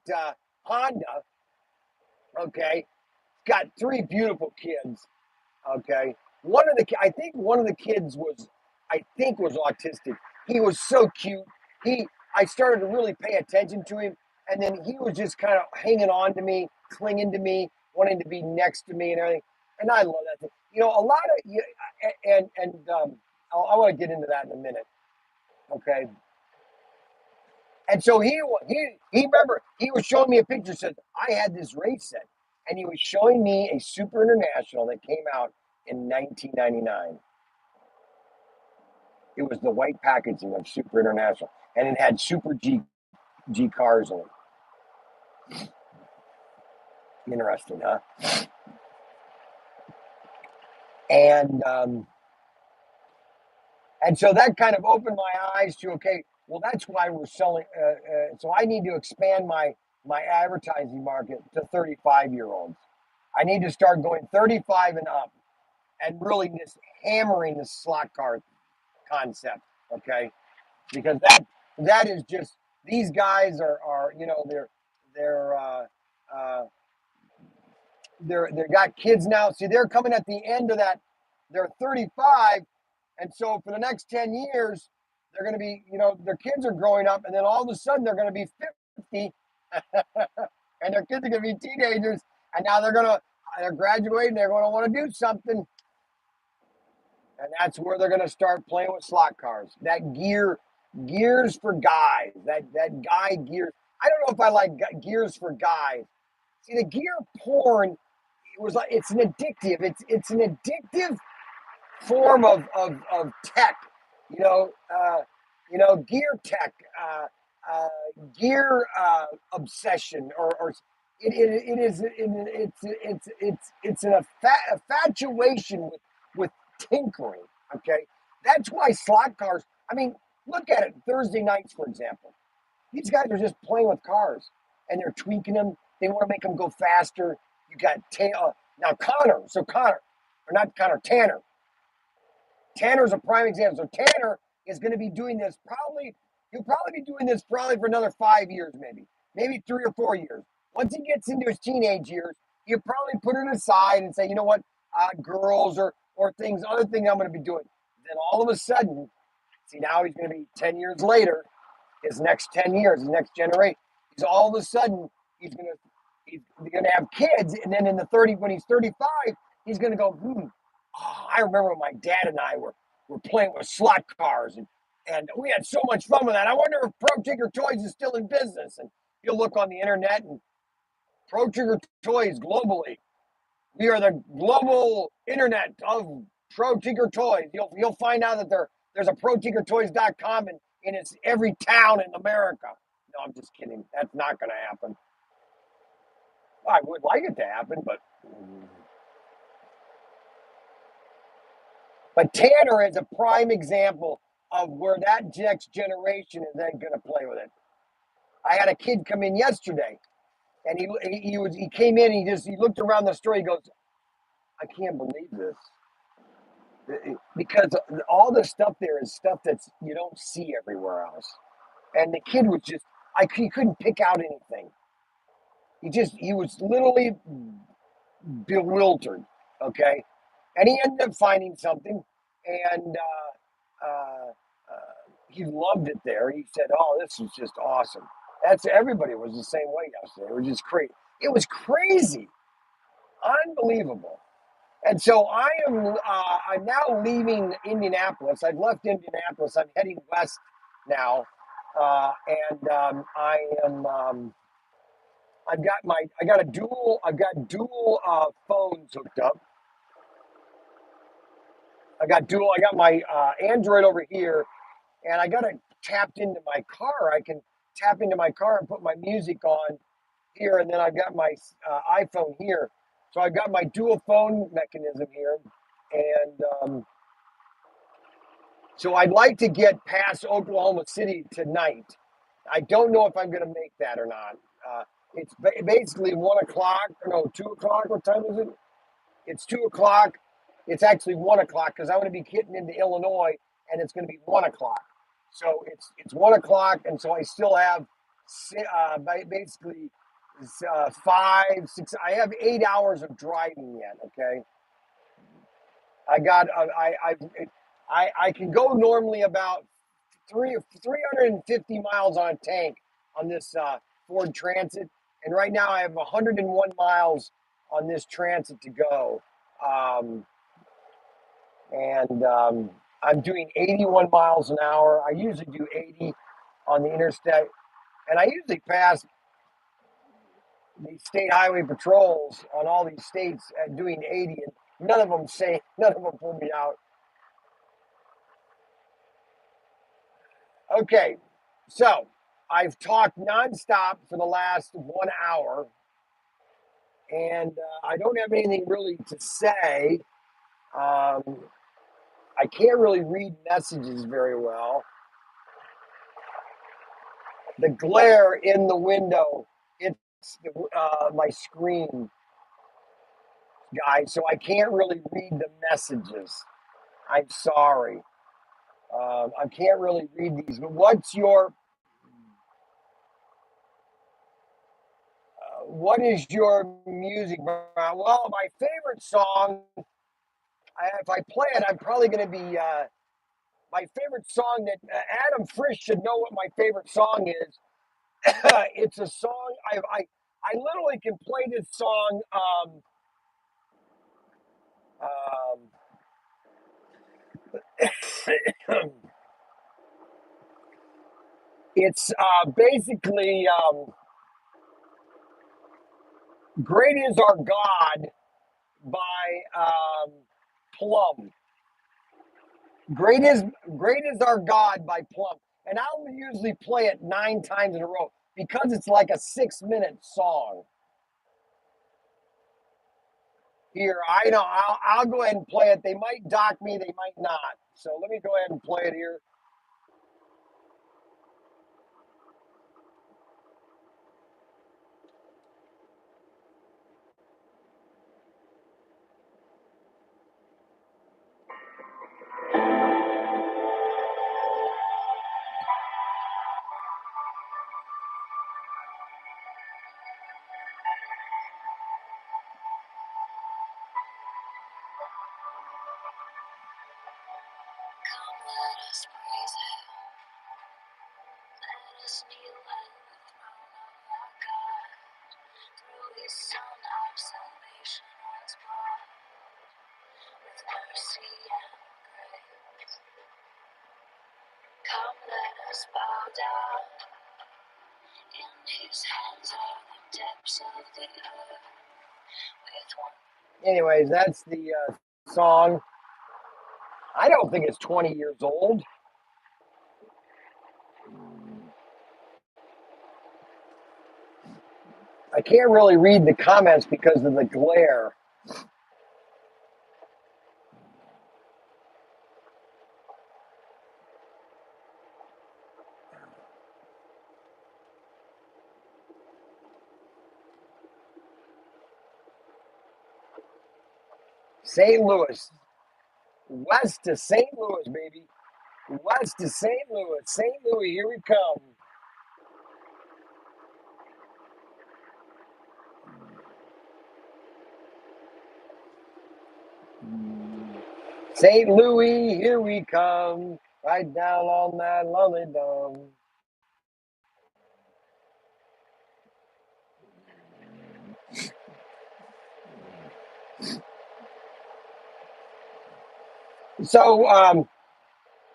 Honda. Okay. Got three beautiful kids. Okay. I think one of the kids was autistic. He was so cute. I started to really pay attention to him, and then he was just kind of hanging on to me, clinging to me, wanting to be next to me and everything. And I love that thing. A lot of I want to get into that in a minute. Okay. And so he remember he was showing me a picture. Said I had this race set, and he was showing me a Super International that came out in 1999. It was the white packaging of Super International, and it had Super G cars in it. Interesting, huh? And and so that kind of opened my eyes to, okay, well, that's why we're selling. So I need to expand my advertising market to 35-year-olds. I need to start going 35 and up, and really just hammering the slot car concept. Okay, because that is just, these guys are they're uh, they're got kids now. See, they're coming at the end of that. They're 35, And so for the next 10 years, they're going to be, their kids are growing up, and then all of a sudden they're going to be 50, and their kids are going to be teenagers, and now they're graduating, they're going to want to do something. And that's where they're going to start playing with slot cars. That gears for guys, that guy gear. I don't know if I like gears for guys. See, the gear porn, it's an addictive. It's an addictive form of tech, gear tech, gear obsession, or it is it's an infatuation with tinkering. Okay, that's why slot cars. I mean, look at it. Thursday nights, for example, these guys are just playing with cars and they're tweaking them. They want to make them go faster. You got now Connor. So Connor, or not Connor, Tanner. Tanner's a prime example. So Tanner is going to be doing this probably. He'll probably be doing this probably for another 5 years, maybe 3 or 4 years. Once he gets into his teenage years, he'll probably put it aside and say, you know what, girls or things, other things I'm going to be doing. Then all of a sudden, see, now he's going to be 10 years later. His next 10 years, his next generation, he's all of a sudden he's going to have kids, and then when he's 35, he's going to go, I remember when my dad and I were playing with slot cars, and we had so much fun with that. I wonder if ProTinkerToys is still in business. And you'll look on the internet, and ProTinkerToys globally. We are the global internet of ProTinkerToys. You'll find out that there's a ProTinkerToys.com, and it's every town in America. No, I'm just kidding. That's not going to happen. I would like it to happen, but Tanner is a prime example of where that next generation is then going to play with it. I had a kid come in yesterday, and he came in. He looked around the store. He goes, I can't believe this, because all the stuff there is stuff that's you don't see everywhere else. And the kid was just, he couldn't pick out anything. He was literally bewildered. Okay, and he ended up finding something, and he loved it there. He said, "Oh, this is just awesome." Everybody was the same way yesterday. It was just crazy. It was crazy, unbelievable. And so I'm now leaving Indianapolis. I've left Indianapolis. I'm heading west now, and I am. I got dual phones hooked up. I got my Android over here, and I got it tapped into my car. I can tap into my car and put my music on here, and then I've got my iPhone here. So I've got my dual phone mechanism here, and so I'd like to get past Oklahoma City tonight. I don't know if I'm going to make that or not. It's basically 1 o'clock, no, 2 o'clock. What time is it? It's 2 o'clock. It's actually 1 o'clock because I'm going to be getting into Illinois, and it's going to be 1 o'clock. So it's 1 o'clock, and so I still have basically 5, 6. I have 8 hours of driving yet. Okay, I can go normally about 350 miles on a tank on this Ford Transit, and right now I have 101 miles on this Transit to go. I'm doing 81 miles an hour. I usually do 80 on the interstate, and I usually pass the state highway patrols on all these states at doing 80, and none of them pull me out. Okay, so I've talked nonstop for the last 1 hour, and I don't have anything really to say. I can't really read messages very well. The glare in the window, it's my screen, guys, so I can't really read the messages. I'm sorry. I can't really read these, but what is your music? Well, my favorite song, if I play it, I'm probably going to be my favorite song that Adam Frisch should know what my favorite song is. It's a song I literally can play this song. It's basically "Great Is Our God" by Plum. Great is Great is Our God by Plum, and I'll usually play it 9 times in a row because it's like a 6 minute song. Here, I know I'll go ahead and play it. They might dock me, they might not. So let me go ahead and play it here. Anyways, that's the song. I don't think it's 20 years old. I can't really read the comments because of the glare. St. Louis, west to St. Louis, baby. West to St. Louis. St. Louis, here we come. St. Louis, here we come. Right down on that lonely dome. So,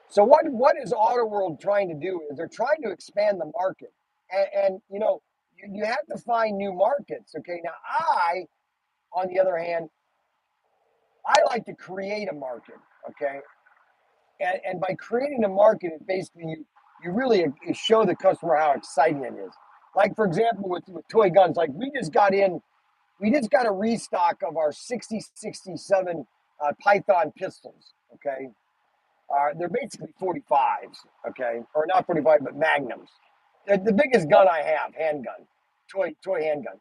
so what is Auto World trying to do? Is they're trying to expand the market, and you have to find new markets. Okay, now on the other hand, I like to create a market. Okay, and by creating a market, it basically you really show the customer how exciting it is. Like for example, with toy guns, like we just got a restock of our 6067 Python pistols. Okay, they're basically 45s. Okay, or not 45, but Magnums. They're the biggest gun I have, handgun, toy handgun.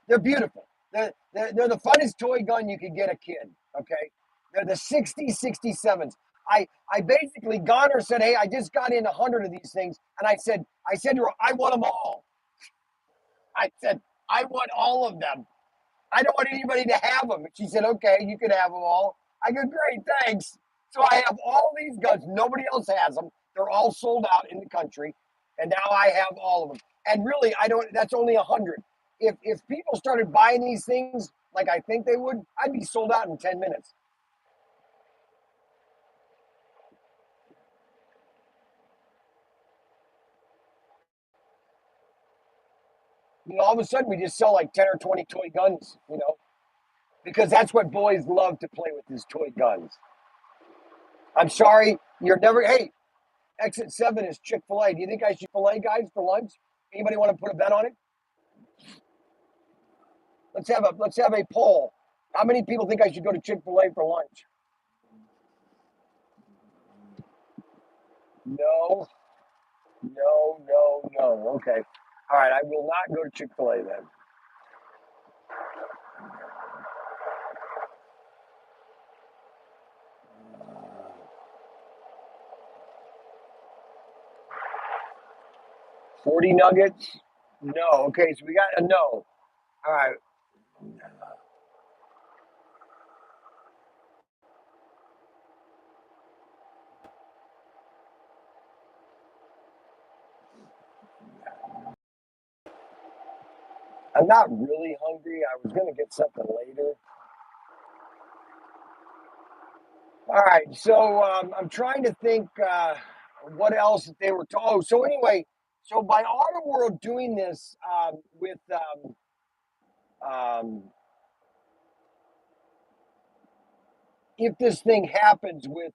They're beautiful. They're the funnest toy gun you could get a kid. Okay, they're the 6067s. I basically Goner said, hey, I just got in 100 of these things, and I said to her, I want them all. I said I want all of them. I don't want anybody to have them. And she said, okay, you can have them all. I go, great, thanks. So I have all these guns. Nobody else has them. They're all sold out in the country. And now I have all of them. And really, that's only 100. If people started buying these things like I think they would, I'd be sold out in 10 minutes. All of a sudden we just sell like 10 or 20 toy guns, because that's what boys love to play with is toy guns. I'm sorry, you're never, hey, exit 7 is Chick-fil-A. Do you think I should fillet guys for lunch? Anybody want to put a bet on it? Let's have a poll. How many people think I should go to Chick-fil-A for lunch? No, no, no, no. Okay. All right, I will not go to Chick-fil-A then. $40 nuggets? No. Okay, so we got a no. All right. I'm not really hungry. I was gonna get something later. All right, so I'm trying to think what else they were. Oh, so anyway, so by Auto World doing this with um, if this thing happens with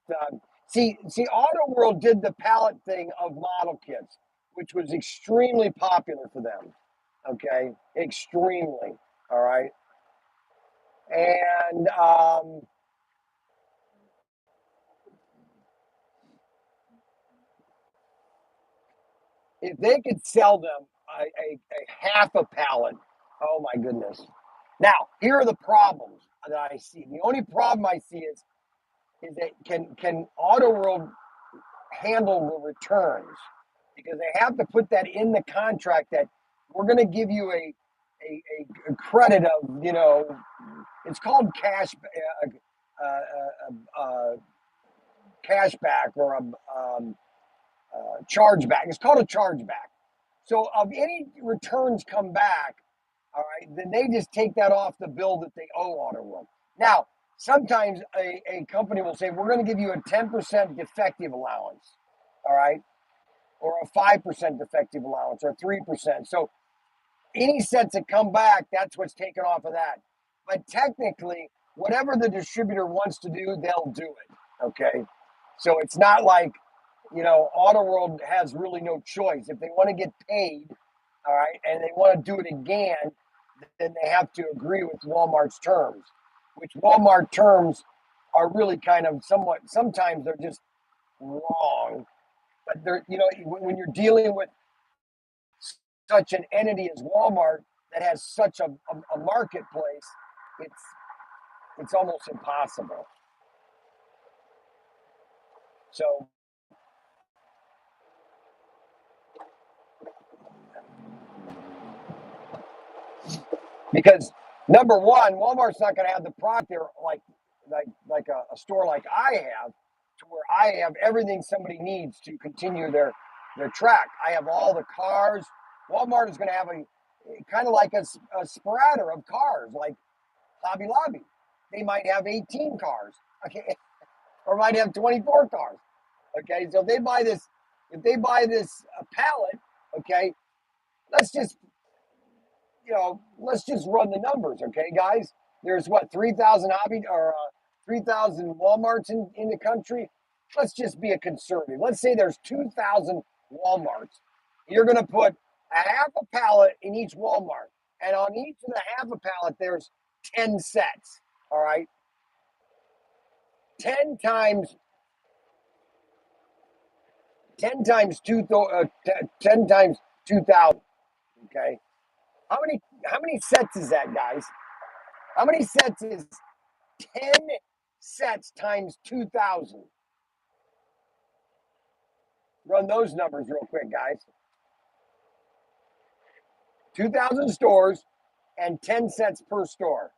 see Auto World did the pallet thing of model kits, which was extremely popular for them. Okay, extremely. All right, and if they could sell them a half a pallet, oh my goodness. Now, here are the problems that I see. The only problem I see is that can Auto World handle the returns? Because they have to put that in the contract that we're going to give you a credit of, it's called cash back or a chargeback. It's called a chargeback. So of any returns come back, all right, then they just take that off the bill that they owe Auto World. Now, sometimes a company will say, we're going to give you a 10% defective allowance, all right, or a 5% defective allowance or 3%. So any sets that come back, that's what's taken off of that. But technically, whatever the distributor wants to do, they'll do it. Okay. So it's not like, Auto World has really no choice. If they want to get paid, all right, and they want to do it again, then they have to agree with Walmart's terms, which Walmart terms are really kind of sometimes they're just wrong. But when you're dealing with such an entity as Walmart that has such a marketplace, it's it's almost impossible. So because number one, Walmart's not going to have the product there like a store like I have, to where I have everything somebody needs to continue their track. I have all the cars. Walmart is going to have a kind of like a spreader of cars, like Hobby Lobby. They might have 18 cars, okay, or might have 24 cars. Okay, so if they buy this pallet, okay, let's just let's just run the numbers, okay, guys. There's what 3,000 hobby or 3,000 WalMarts in the country. Let's just be a conservative. Let's say there's 2,000 WalMarts. You're going to put a half a pallet in each Walmart, and on each of the half a pallet, there's 10 sets. All right, 10 times 10 times 2,000. Okay, how many sets is that, guys? How many sets is 10 sets times 2,000? Run those numbers real quick, guys. 2,000 stores and 10 sets per store.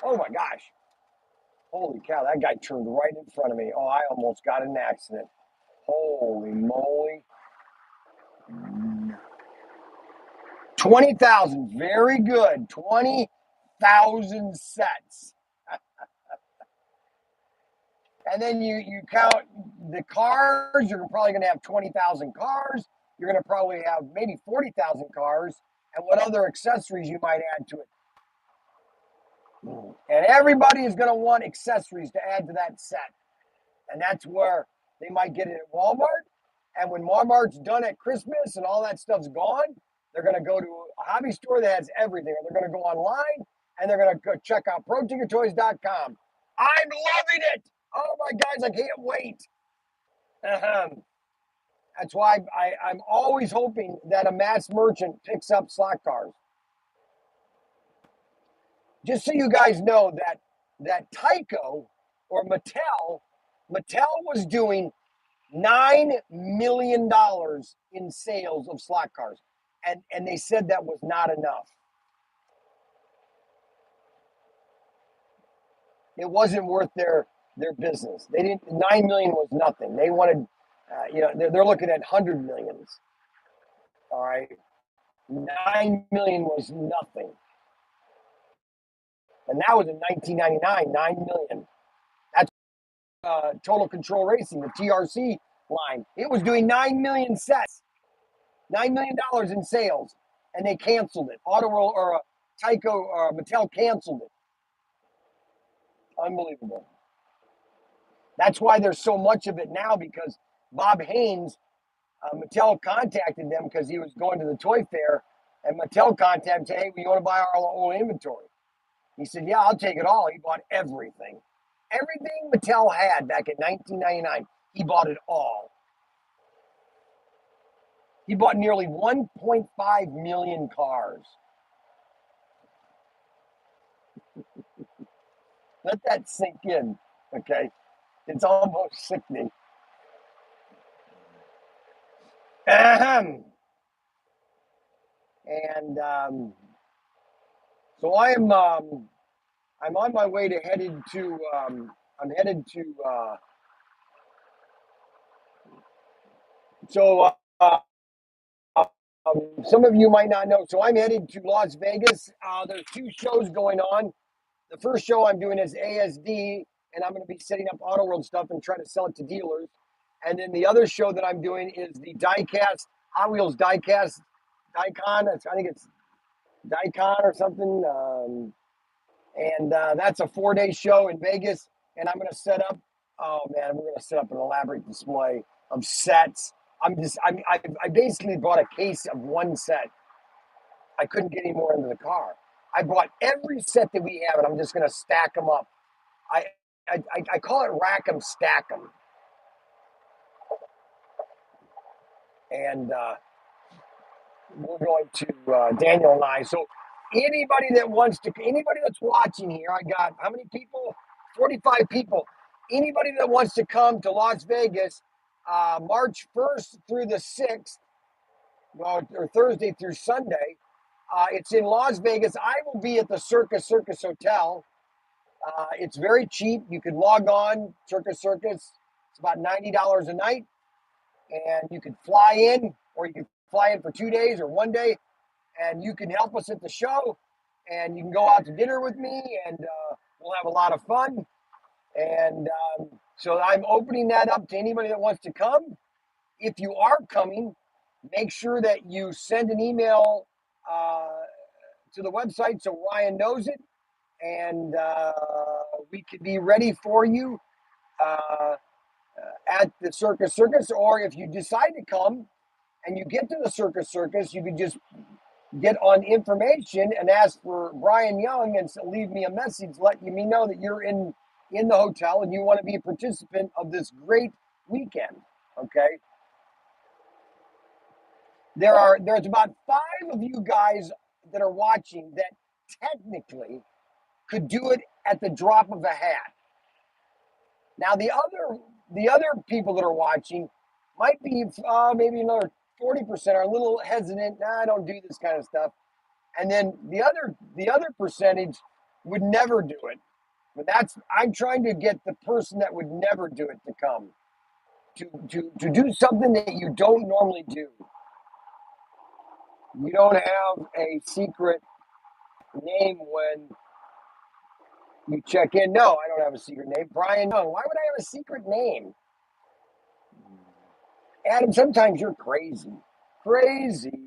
Oh my gosh. Holy cow, that guy turned right in front of me. Oh, I almost got in an accident. Holy moly. 20,000. Very good. 20,000 sets. And then you count the cars. You're probably going to have 20,000 cars. You're going to probably have maybe 40,000 cars. And what other accessories you might add to it. And everybody is going to want accessories to add to that set. And that's where they might get it at Walmart. And when Walmart's done at Christmas and all that stuff's gone, they're going to go to a hobby store that has everything. Or they're going to go online and they're going to go check out ProTinkerToys.com. I'm loving it. Oh my guys, I can't wait. That's why I'm always hoping that a mass merchant picks up slot cars. Just so you guys know that Tyco or Mattel was doing $9 million in sales of slot cars, and they said that was not enough. It wasn't worth their business. They didn't. 9 million was nothing. They wanted They're looking at 100 millions. All right, 9 million was nothing, and that was in 1999. 9 million. That's Total Control Racing, the TRC line. It was doing 9 million sets, $9 million in sales, and they canceled it. Auto World or Tyco or Mattel canceled it. Unbelievable. That's why there's so much of it now, because Bob Haynes, Mattel contacted them because he was going to the toy fair, and Mattel contacted him, hey, we want to buy our old inventory. He said, yeah, I'll take it all. He bought everything. Everything Mattel had back in 1999, he bought it all. He bought nearly 1.5 million cars. Let that sink in, okay? It's almost sickening. Ahem. And so I'm on my way to headed to I'm headed to so some of you might not know. So I'm headed to Las Vegas. There's two shows going on. The first show I'm doing is ASD, and I'm going to be setting up Auto World stuff and trying to sell it to dealers. And then the other show that I'm doing is the Diecast, Hot Wheels Diecast, Diecon. I think it's Diecon or something. And that's a 4-day show in Vegas. And I'm going to set up, oh man, we're going to set up an elaborate display of sets. I basically bought a case of one set. I couldn't get any more into the car. I bought every set that we have, and I'm just going to stack them up. I call it rack 'em, stack 'em. And we're going to, Daniel and I. So anybody that's watching here, I got how many people? 45 people. Anybody that wants to come to Las Vegas, March 1st through the 6th, or Thursday through Sunday, it's in Las Vegas. I will be at the Circus Hotel. It's very cheap. You can log on, Circus. It's about $90 a night. And you can fly in, or you can fly in for 2 days or 1 day, and you can help us at the show. And you can go out to dinner with me, and we'll have a lot of fun. And so I'm opening that up to anybody that wants to come. If you are coming, make sure that you send an email to the website so Ryan knows it, and we can be ready for you at the Circus. Or if you decide to come and you get to the Circus, you can just get on information and ask for Brian Young and leave me a message letting me know that you're in the hotel and you want to be a participant of this great weekend. Okay. There's about 5 of you guys that are watching that technically could do it at the drop of a hat. Now the other people that are watching might be maybe another 40% are a little hesitant. Nah, I don't do this kind of stuff. And then the other percentage would never do it. But I'm trying to get the person that would never do it to come to do something that you don't normally do. You don't have a secret name when you check in. No, I don't have a secret name. Brian Young. Why would I have a secret name? Adam, sometimes you're crazy. Crazy.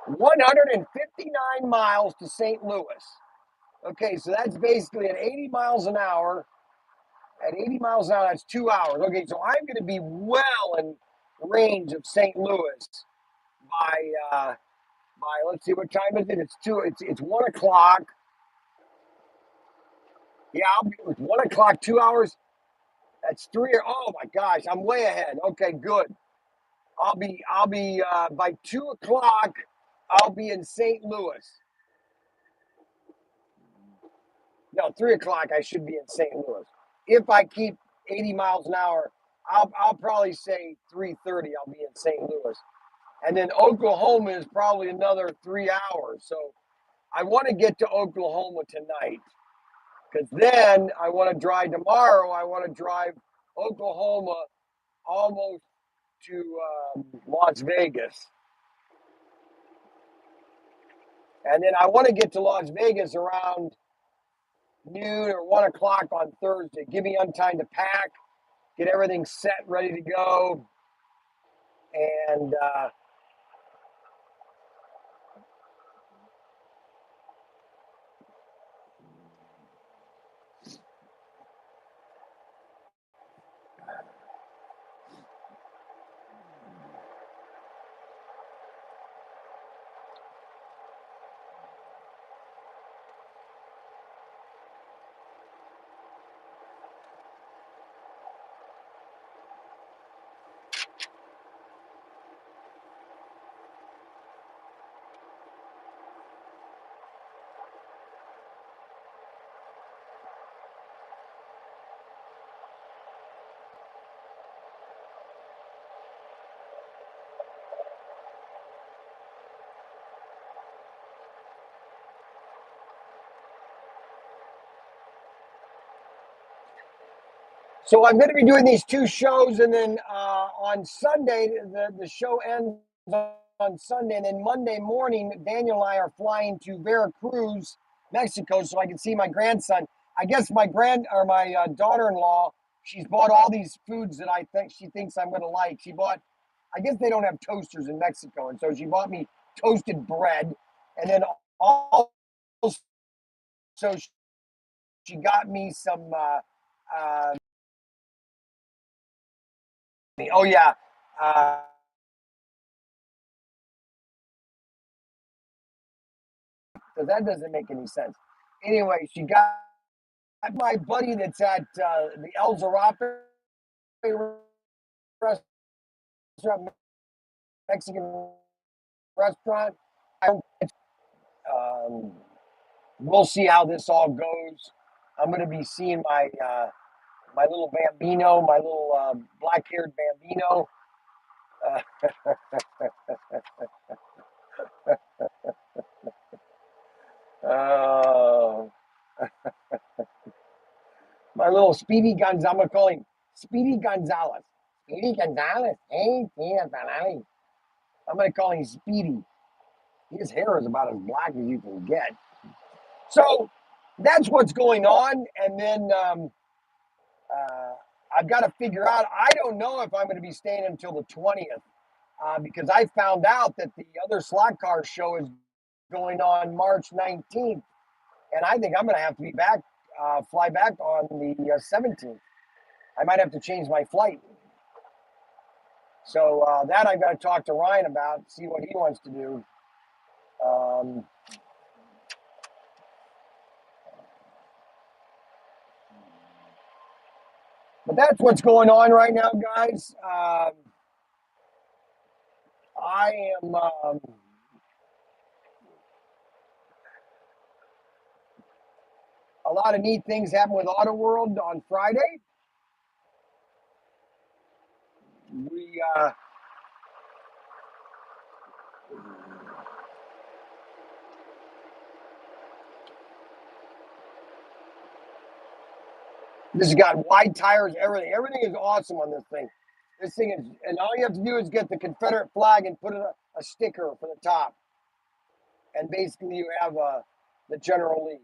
159 miles to St. Louis. Okay, so that's basically at 80 miles an hour. At 80 miles an hour, that's 2 hours. Okay, so I'm going to be well in range of St. Louis by let's see, what time is it? It's 1 o'clock. Yeah, it's 1 o'clock, 2 hours. That's 3. Oh my gosh, I'm way ahead. Okay, good. I'll be by 2 o'clock. I'll be in St. Louis. No, 3 o'clock. I should be in St. Louis. If I keep 80 miles an hour, I'll probably say 3:30. I'll be in St. Louis, and then Oklahoma is probably another 3 hours. So I want to get to Oklahoma tonight, because then I want to drive tomorrow. I want to drive Oklahoma almost to Las Vegas. And then I want to get to Las Vegas around noon or 1 o'clock on Thursday. Give me enough time to pack, get everything set, ready to go. And so I'm going to be doing these two shows, and then on Sunday, the show ends on Sunday, and then Monday morning, Daniel and I are flying to Veracruz, Mexico, so I can see my grandson. I guess my daughter-in-law, she's bought all these foods that I think she thinks I'm going to like. She bought, I guess they don't have toasters in Mexico, and so she bought me toasted bread, and then also she got me some. Oh yeah. Uh, that doesn't make any sense. Anyway, she got my buddy that's at the El Zarape restaurant, Mexican restaurant. Um, we'll see how this all goes. I'm going to be seeing my little bambino, my little black-haired bambino. Uh, my little Speedy Gonzalez. I'm going to call him Speedy Gonzalez. Speedy Gonzalez. Hey, Speedy Gonzalez. I'm going to call him Speedy. His hair is about as black as you can get. So that's what's going on. And then I've got to figure out, I don't know if I'm going to be staying until the 20th because I found out that the other slot car show is going on March 19th. And I think I'm going to have to be back, fly back on the 17th. I might have to change my flight. So that I've got to talk to Ryan about, see what he wants to do. But that's what's going on right now, guys. I am. A lot of neat things happened with Auto World on Friday. We this has got wide tires, everything. Everything is awesome on this thing. This thing is, and all you have to do is get the Confederate flag and put a sticker for the top, and basically you have the General Lee.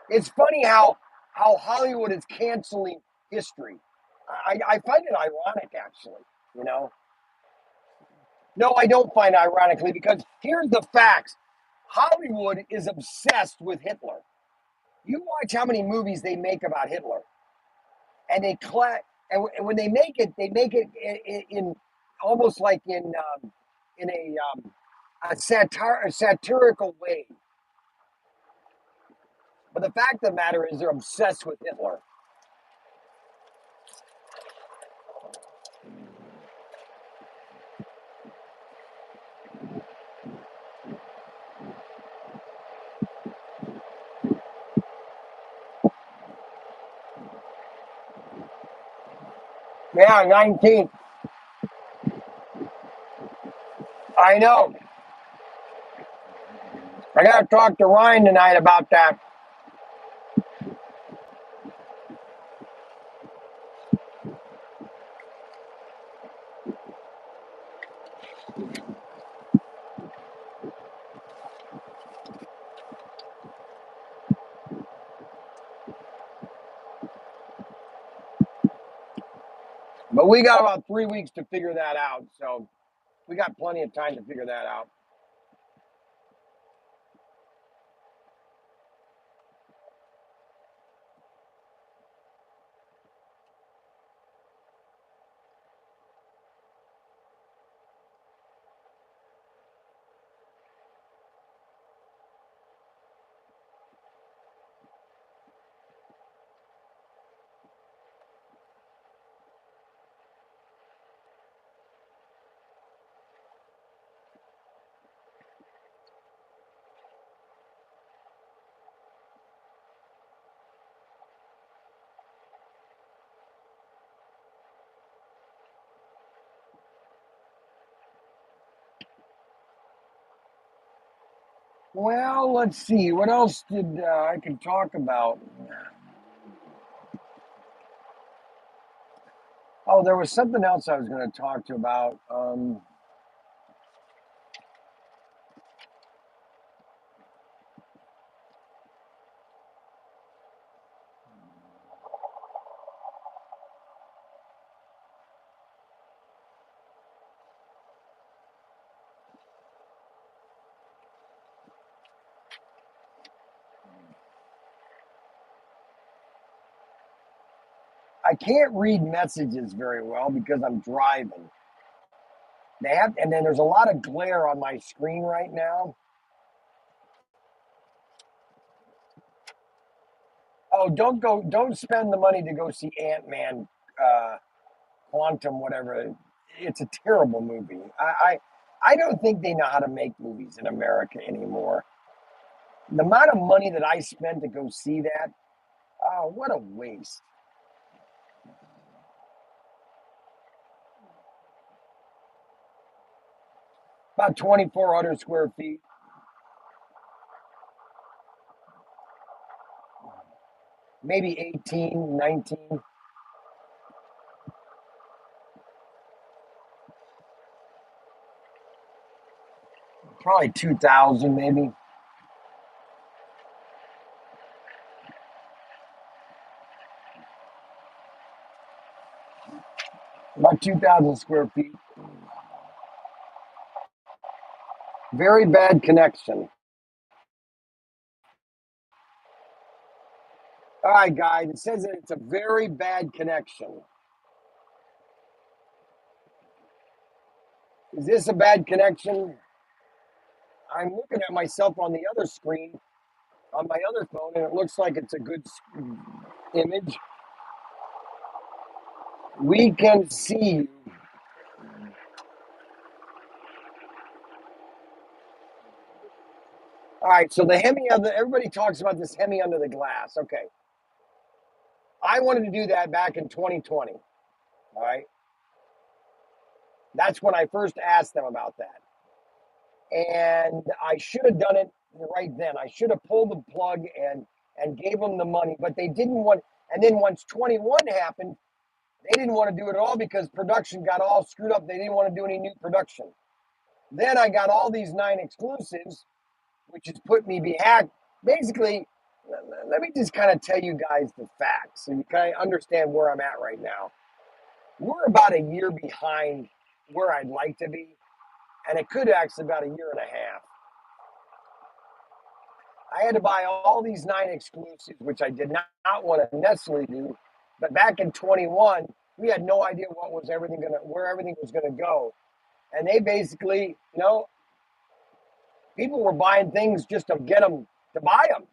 It's funny how Hollywood is canceling history. I find it ironic, actually. You know, no, I don't find it ironically because here's the facts: Hollywood is obsessed with Hitler. You watch how many movies they make about Hitler, and when they make it in almost like in a satirical way. But the fact of the matter is, they're obsessed with Hitler. Yeah, 19th. I know. I got to talk to Ryan tonight about that. But we got about 3 weeks to figure that out. So we got plenty of time to figure that out. Well, let's see. What else did I can talk about? Oh, there was something else I was going to talk to you about. I can't read messages very well because I'm driving. And then there's a lot of glare on my screen right now. Oh, don't spend the money to go see Ant-Man, uh, Quantum, whatever. It's a terrible movie. I don't think they know how to make movies in America anymore. The amount of money that I spent to go see that, oh, what a waste. About 2,400 square feet, maybe 18, 19, probably 2,000 maybe. About 2,000 square feet. Very bad connection. All right, guys, it says that it's a very bad connection. Is this a bad connection? I'm looking at myself on the other screen on my other phone, and it looks like it's a good image. We can see you. All right, so the Hemi everybody talks about this Hemi under the glass. Okay. I wanted to do that back in 2020. All right. That's when I first asked them about that. And I should have done it right then. I should have pulled the plug and gave them the money, but they didn't want. And then once 21 happened, they didn't want to do it at all because production got all screwed up. They didn't want to do any new production. Then I got all these 9 exclusives, which has put me behind. Basically, let me just kind of tell you guys the facts so you kind of understand where I'm at right now. We're about a year behind where I'd like to be, and it could actually about a year and a half. I had to buy all these 9 exclusives, which I did not want to necessarily do. But back in 21, we had no idea where everything was gonna go, and they basically, people were buying things just to get them to buy them.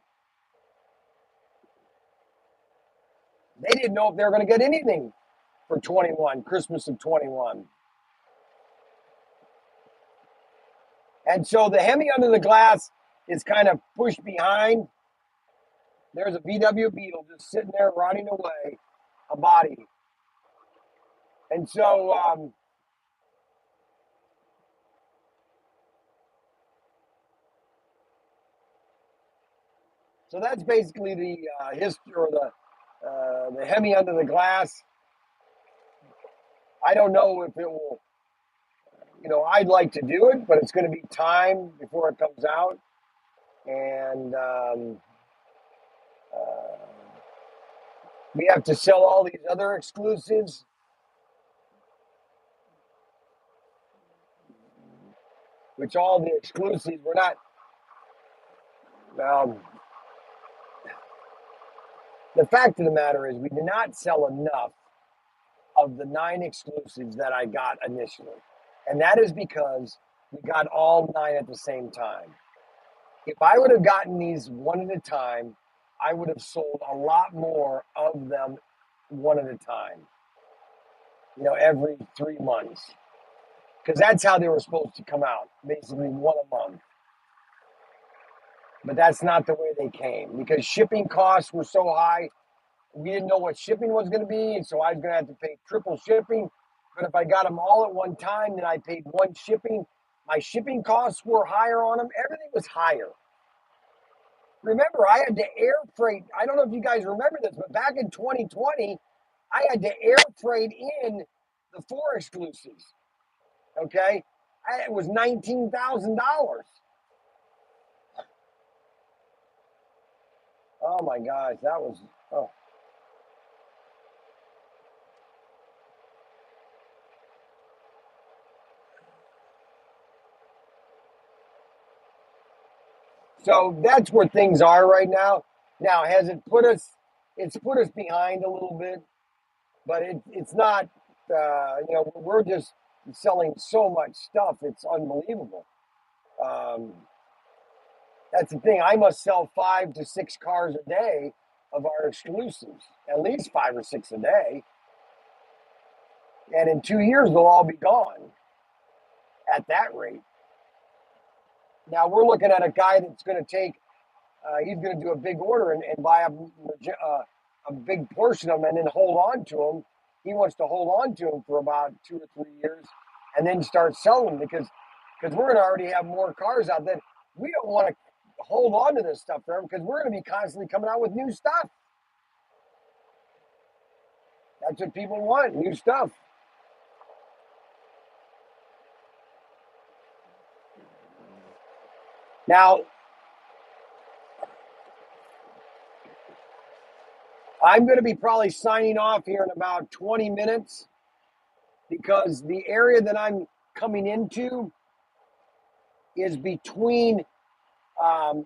They didn't know if they were going to get anything for 21, Christmas of 21. And so the Hemi under the glass is kind of pushed behind. There's a VW Beetle just sitting there rotting away, a body. And so that's basically the history or the Hemi under the glass. I don't know if it will I'd like to do it, but it's going to be time before it comes out. And uh, we have to sell all these other exclusives, which all the exclusives we're not. Um, the fact of the matter is, we did not sell enough of the 9 exclusives that I got initially. And that is because we got all 9 at the same time. If I would have gotten these one at a time, I would have sold a lot more of them one at a time, every 3 months. Because that's how they were supposed to come out, basically one a month. But that's not the way they came because shipping costs were so high. We didn't know what shipping was going to be, and so I was going to have to pay triple shipping. But if I got them all at one time, then I paid one shipping. My shipping costs were higher on them. Everything was higher. Remember, I had to air freight. I don't know if you guys remember this, but back in 2020, I had to air freight in the 4 exclusives. Okay, it was $19,000. Oh my gosh, that was. Oh. So that's where things are right now. Now, has it put us? It's put us behind a little bit, but it's not. We're just selling so much stuff. It's unbelievable. Um, that's the thing. I must sell 5 to 6 cars a day of our exclusives, at least 5 or 6 a day. And in 2 years, they'll all be gone at that rate. Now we're looking at a guy that's going to take. He's going to do a big order and buy a big portion of them and then hold on to them. He wants to hold on to them for about 2 or 3 years and then start selling them because we're going to already have more cars out there. We don't want to hold on to this stuff forever because we're going to be constantly coming out with new stuff. That's what people want, new stuff. Now, I'm going to be probably signing off here in about 20 minutes because the area that I'm coming into is between um,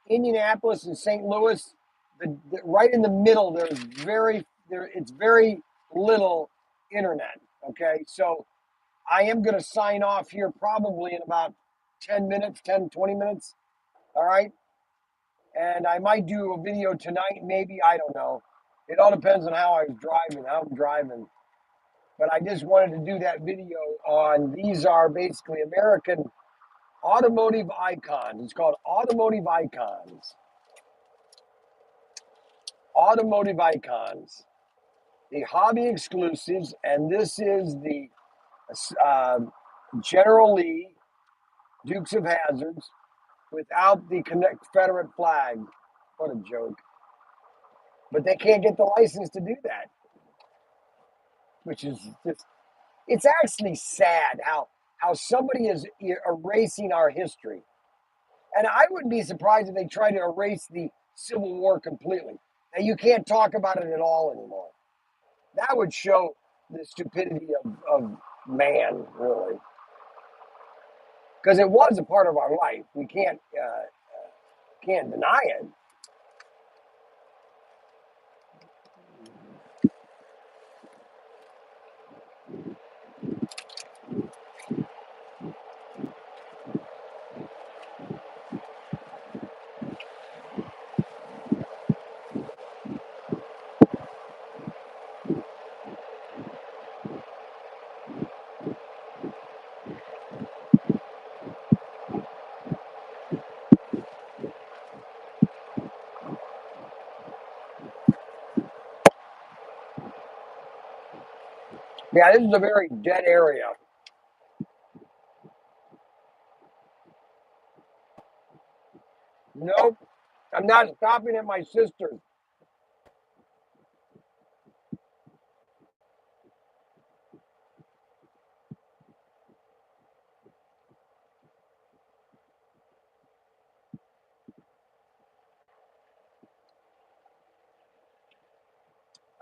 Indianapolis and St. Louis. Right in the middle, it's very little internet. Okay, so I am going to sign off here probably in about 10 minutes, 10, 20 minutes. All right. And I might do a video tonight, maybe. I don't know. It all depends on how I'm driving. But I just wanted to do that video on these are basically American automotive icons. It's called Automotive Icons. Automotive Icons. The hobby exclusives, and this is the uh, General Lee Dukes of Hazzards without the Confederate flag. What a joke. But they can't get the license to do that, which is just, it's actually sad how somebody is erasing our history. And I wouldn't be surprised if they try to erase the Civil War completely. And you can't talk about it at all anymore. That would show the stupidity of man, really. Because it was a part of our life. We can't deny it. Yeah, this is a very dead area. Nope, I'm not stopping at my sister's.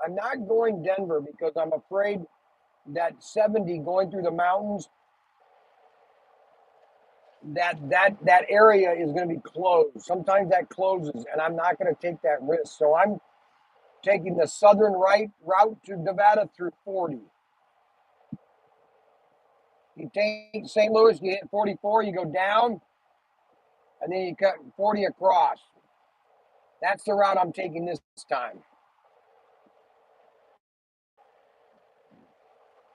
I'm not going Denver because I'm afraid that 70 going through the mountains, that area is going to be closed. Sometimes that closes, and I'm not going to take that risk. So I'm taking the southern right route to Nevada through 40. You take St. Louis, you hit 44, you go down, and then you cut 40 across. That's the route I'm taking this time.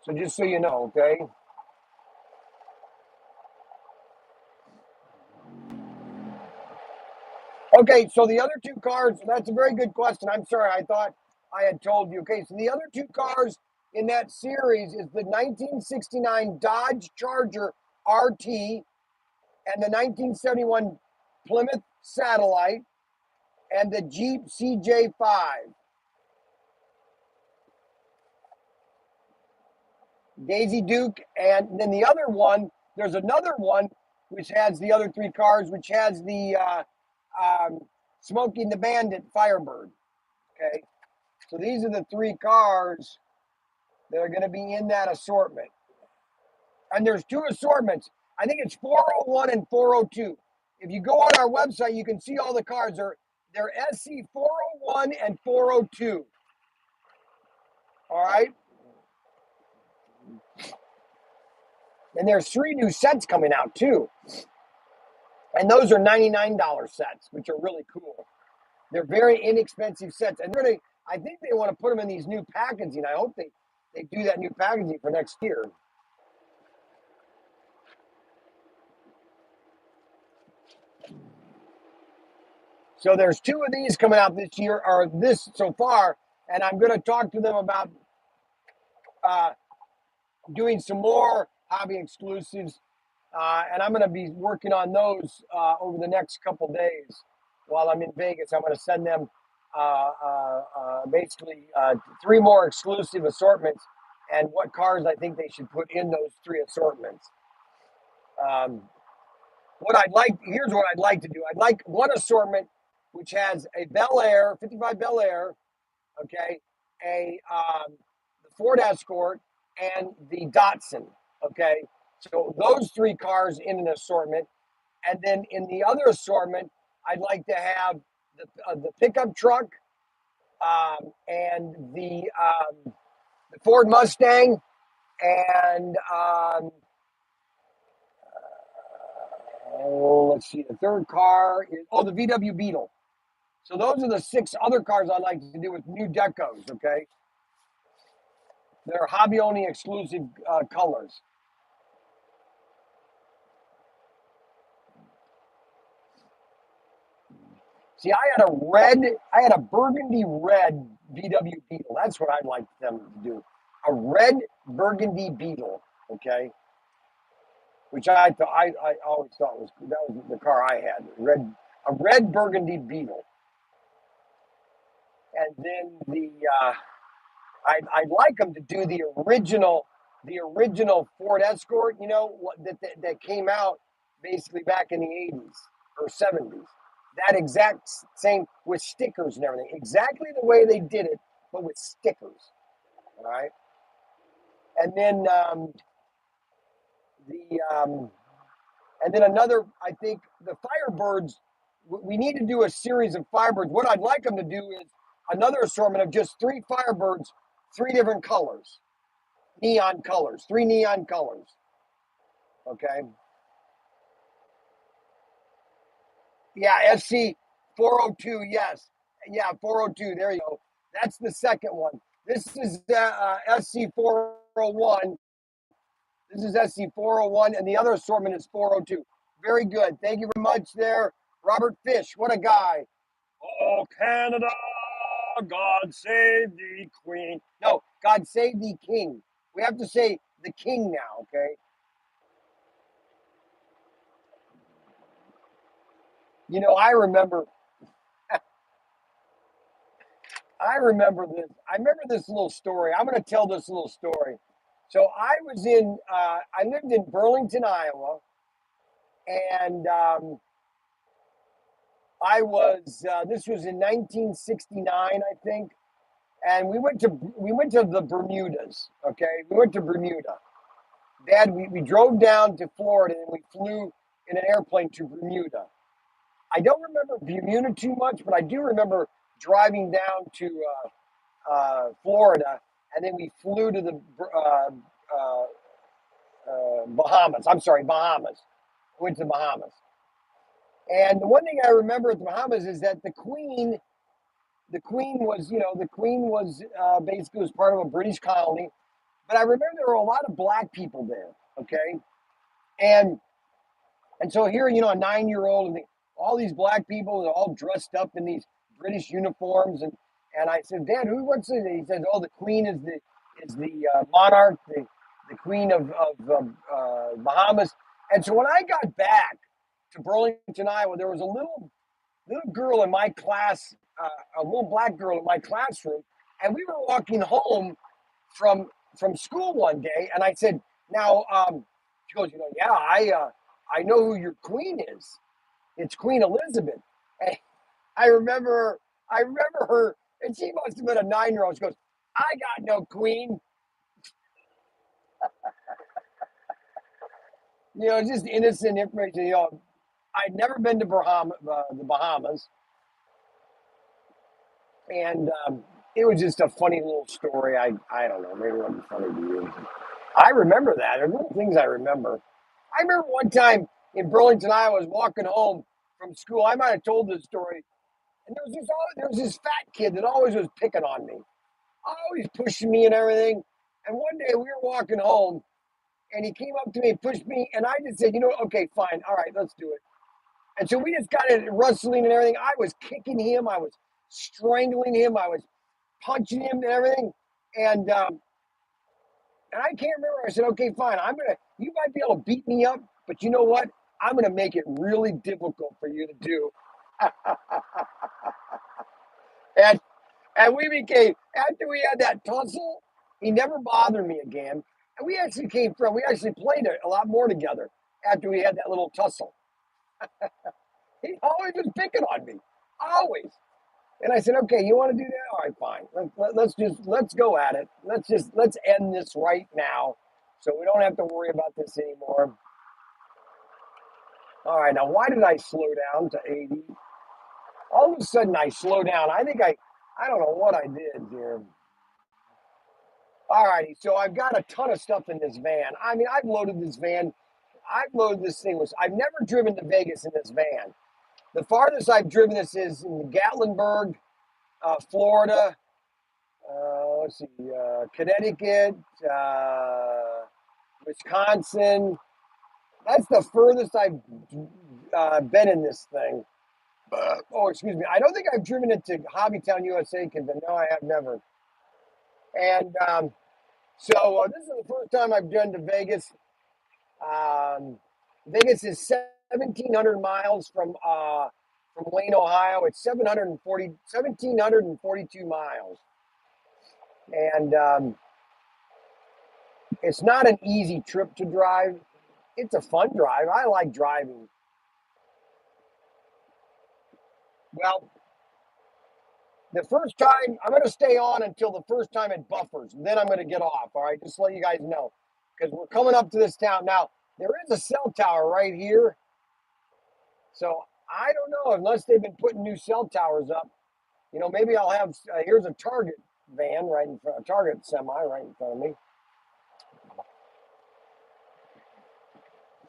So just so you know, okay? Okay, so the other two cars, that's a very good question. I'm sorry, I thought I had told you. Okay, so the other two cars in that series is the 1969 Dodge Charger RT and the 1971 Plymouth Satellite and the Jeep CJ5. Daisy Duke, and then the other one, there's another one which has the other three cars, which has the Smoking the Bandit Firebird. Okay, so these are the three cars that are going to be in that assortment. And there's two assortments. I think it's 401 and 402. If you go on our website, you can see all the cars. They're SC 401 and 402. All right. And there's three new sets coming out too. And those are $99 sets, which are really cool. They're very inexpensive sets. And I think they want to put them in these new packaging. I hope they do that new packaging for next year. So there's two of these coming out this year, or this so far, and I'm going to talk to them about uh, doing some more hobby exclusives, and I'm going to be working on those over the next couple days while I'm in Vegas. I'm going to send them basically three more exclusive assortments and what cars I think they should put in those three assortments. Um, here's what I'd like to do. I'd like one assortment which has a Bel Air, 55 Bel Air, okay, the Ford Escort, and the Datsun, okay. So those three cars in an assortment, and then in the other assortment, I'd like to have the pickup truck, and the Ford Mustang, and let's see, the third car is the VW Beetle. So those are the six other cars I'd like to do with new decos, okay? They're hobby only exclusive colors. See, I had a burgundy red VW Beetle. That's what I'd like them to do. A red burgundy Beetle, okay? Which I always thought that was the car I had. A red burgundy Beetle. And then I'd like them to do the original Ford Escort, that came out basically back in the 80s or 70s. That exact same with stickers and everything, exactly the way they did it, but with stickers. All right, and then the and then another. I think the Firebirds. We need to do a series of Firebirds. What I'd like them to do is another assortment of just three Firebirds, three different colors, neon colors, three neon colors. Okay. Yeah, SC 402. Yes. Yeah, 402. There you go. That's the second one. This is SC 401. This is SC 401, and the other assortment is 402. Very good. Thank you very much there, Robert Fish. What a guy. Oh, Canada, God save the Queen. No, God save the King. We have to say the King now, okay? I remember I remember this little story. I'm going to tell this little story. So I lived in Burlington, Iowa, and this was in 1969, I think. and we went to the Bermudas. Okay, we went to Bermuda. Dad, we drove down to Florida and we flew in an airplane to Bermuda. I don't remember Bermuda too much, but I do remember driving down to Florida, and then we flew to the Bahamas. I'm sorry, Bahamas. Went to the Bahamas. And the one thing I remember at the Bahamas is that the Queen was basically was part of a British colony. But I remember there were a lot of black people there. Okay, and so here, a 9-year-old, and all these black people are all dressed up in these British uniforms, and I said, Dad, what's it? He said, oh, the Queen is the monarch, the Queen of Bahamas. And so when I got back to Burlington, Iowa, there was a little girl in my class, a little black girl in my classroom, and we were walking home from school one day, and I said, now, she goes, yeah, I know who your queen is. It's Queen Elizabeth. And I remember her, and she must have been a 9-year-old. She goes, I got no queen. Just innocent information. I'd never been to the Bahamas, and it was just a funny little story. I don't know, maybe it wasn't funny to you. I remember that. There are little things I remember. I remember one time in Burlington, Iowa, I was walking home from school. I might have told this story. And there was this fat kid that always was picking on me, always pushing me and everything. And one day we were walking home, and he came up to me and pushed me, and I just said, okay, fine, all right, let's do it. And so we just got it wrestling and everything. I was kicking him, I was strangling him, I was punching him and everything. And I can't remember. I said, okay, fine. You might be able to beat me up, but you know what? I'm going to make it really difficult for you to do. And after we had that tussle, he never bothered me again. And we actually played a lot more together after we had that little tussle. He always was picking on me, always. And I said, okay, you want to do that? All right, fine. Let's go at it. Let's end this right now, so we don't have to worry about this anymore. All right, now why did I slow down to 80? All of a sudden I slow down. I don't know what I did here. All righty, so I've got a ton of stuff in this van. I mean, I've loaded this van. I've loaded this thing. I've never driven to Vegas in this van. The farthest I've driven this is in Gatlinburg, Florida. Let's see, Connecticut, Wisconsin. That's the furthest I've been in this thing. Oh, excuse me. I don't think I've driven it to Hobbytown, USA, but no, I have never. And so this is the first time I've been to Vegas. Vegas is 1,700 miles from Wayne, Ohio. It's 1,742 miles. And it's not an easy trip to drive. It's a fun drive. I like driving. Well, the first time, I'm going to stay on until the first time it buffers. And then I'm going to get off. All right, just to let you guys know. Because we're coming up to this town. Now, there is a cell tower right here. So I don't know, unless they've been putting new cell towers up. Maybe I'll have, here's a Target van right in front, a Target semi right in front of me.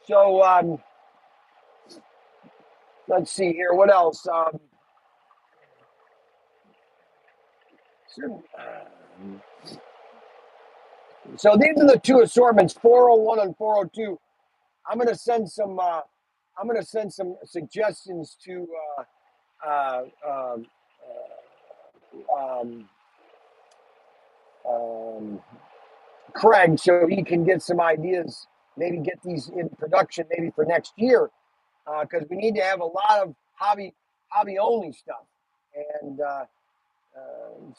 So let's see here. What else? So these are the two assortments, 401 and 402. I'm going to send some. I'm going to send some suggestions to uh, um, um, um, Craig, so he can get some ideas. Maybe get these in production, maybe for next year, because we need to have a lot of hobby only stuff. And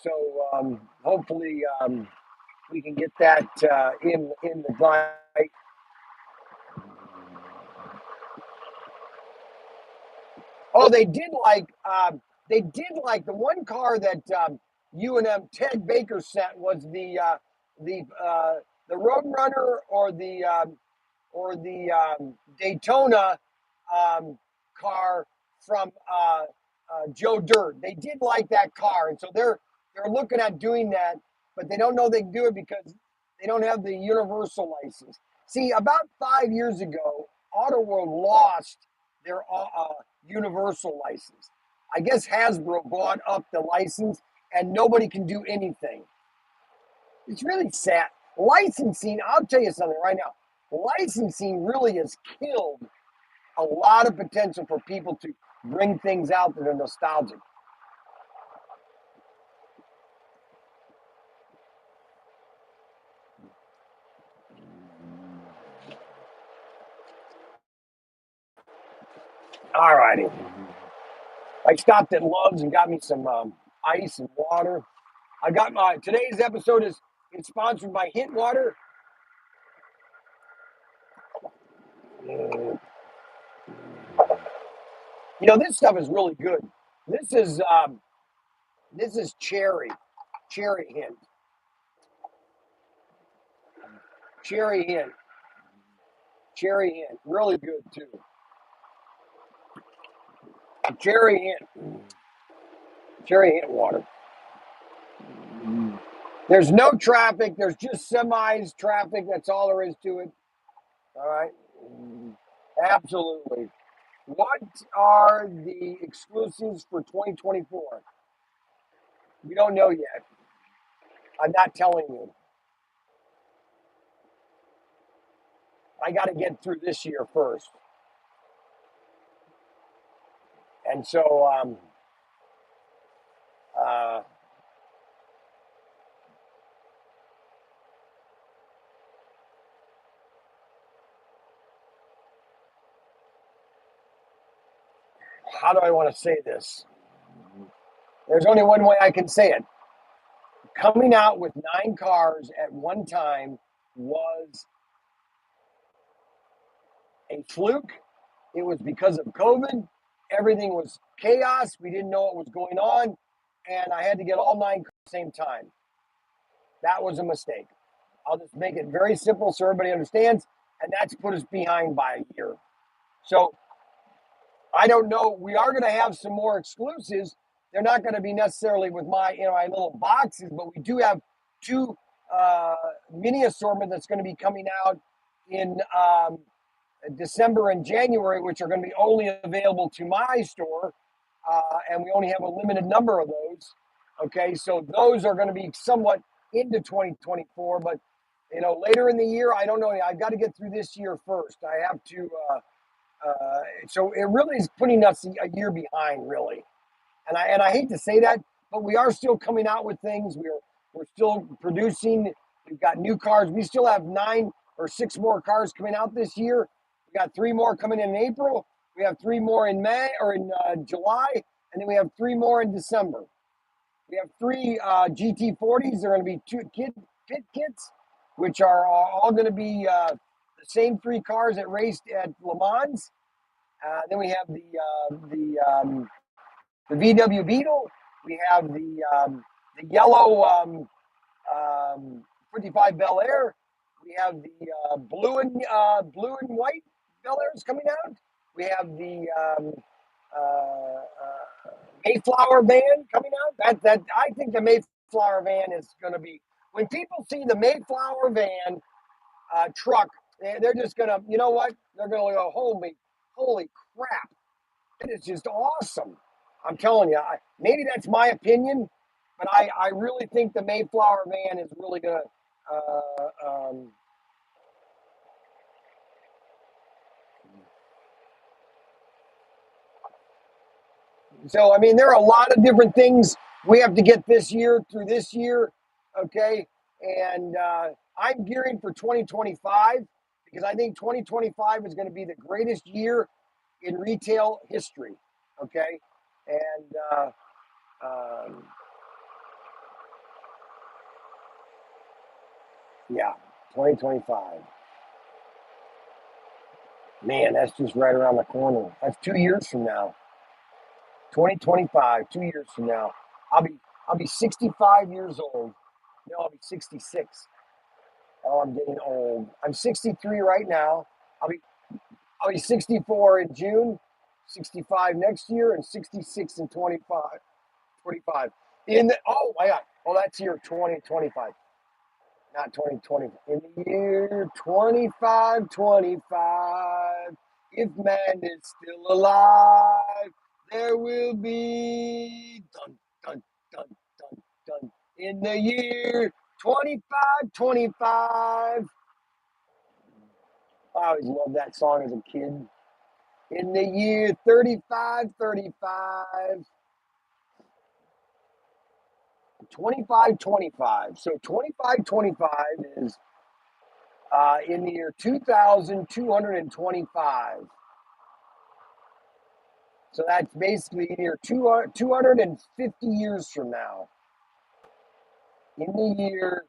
so hopefully we can get that in the grind. Oh, they did like the one car that UNM Ted Baker set was the Roadrunner or the Daytona car from Joe Dirt. They did like that car, and so they're looking at doing that, but they don't know they can do it because they don't have the universal license. See, about 5 years ago, Auto World lost their universal license. I guess Hasbro bought up the license, and nobody can do anything. It's really sad. Licensing, I'll tell you something right now. Licensing really has killed a lot of potential for people to bring things out that are nostalgic. All righty. I stopped at Love's and got me some ice and water. I got my today's episode is sponsored by Hint Water. You know, this stuff is really good. This is cherry hint, cherry hint, cherry hint. Really good too. Cherry hint water. There's no traffic. There's just semis traffic. That's all there is to it. All right. Absolutely. What are the exclusives for 2024? We don't know yet. I'm not telling you. I got to get through this year first. And so, how do I want to say this? There's only one way I can say it. Coming out with 9 cars at one time was a fluke. It was because of COVID. Everything was chaos. We didn't know what was going on. And I had to get all 9 cars at the same time. That was a mistake. I'll just make it very simple so everybody understands. And that's put us behind by a year. So I don't know. We are going to have some more exclusives. They're not going to be necessarily with my little boxes, but we do have 2 mini assortment that's going to be coming out in December and January, which are going to be only available to my store, and we only have a limited number of those. Okay, so those are going to be somewhat into 2024, but later in the year, I don't know. I've got to get through this year first. I have to. So it really is putting us a year behind, really. And I hate to say that, but we are still coming out with things. We're still producing. We've got new cars. We still have 9 or 6 more cars coming out this year. We got 3 more coming in April. We have 3 more in May or in July, and then we have 3 more in December. We have 3 GT40s. They're going to be 2 pit kits, which are all going to be the same 3 cars that raced at Le Mans. Then we have the VW Beetle. We have the yellow 55 Bel Air. We have the blue and white Bel Airs coming out. We have the Mayflower van coming out. That I think the Mayflower van is going to be. When people see the Mayflower van truck, they're just going to, you know what? They're going to go, holy crap. It is just awesome. I'm telling you, maybe that's my opinion, but I really think the Mayflower van is really going to. So, I mean, there are a lot of different things we have to get this year through this year, okay? And I'm gearing for 2025 because I think 2025 is going to be the greatest year in retail history, okay? And yeah, 2025. Man, that's just right around the corner. That's 2 years from now. 2025, 2 years from now. I'll be 65 years old. No, I'll be 66. Oh, I'm getting old. I'm 63 right now. I'll be I'll be 64 in June, 65 next year, and 66 in 25. 25. In the oh my God. Oh, that's year 2025, not 2020. In the year 2525, if man is still alive, there will be dun dun dun dun dun. In the year 2525. I always loved that song as a kid. In the year 3535, 2525. So 2525 is in the year 2225. So that's basically near 250 years from now. In the year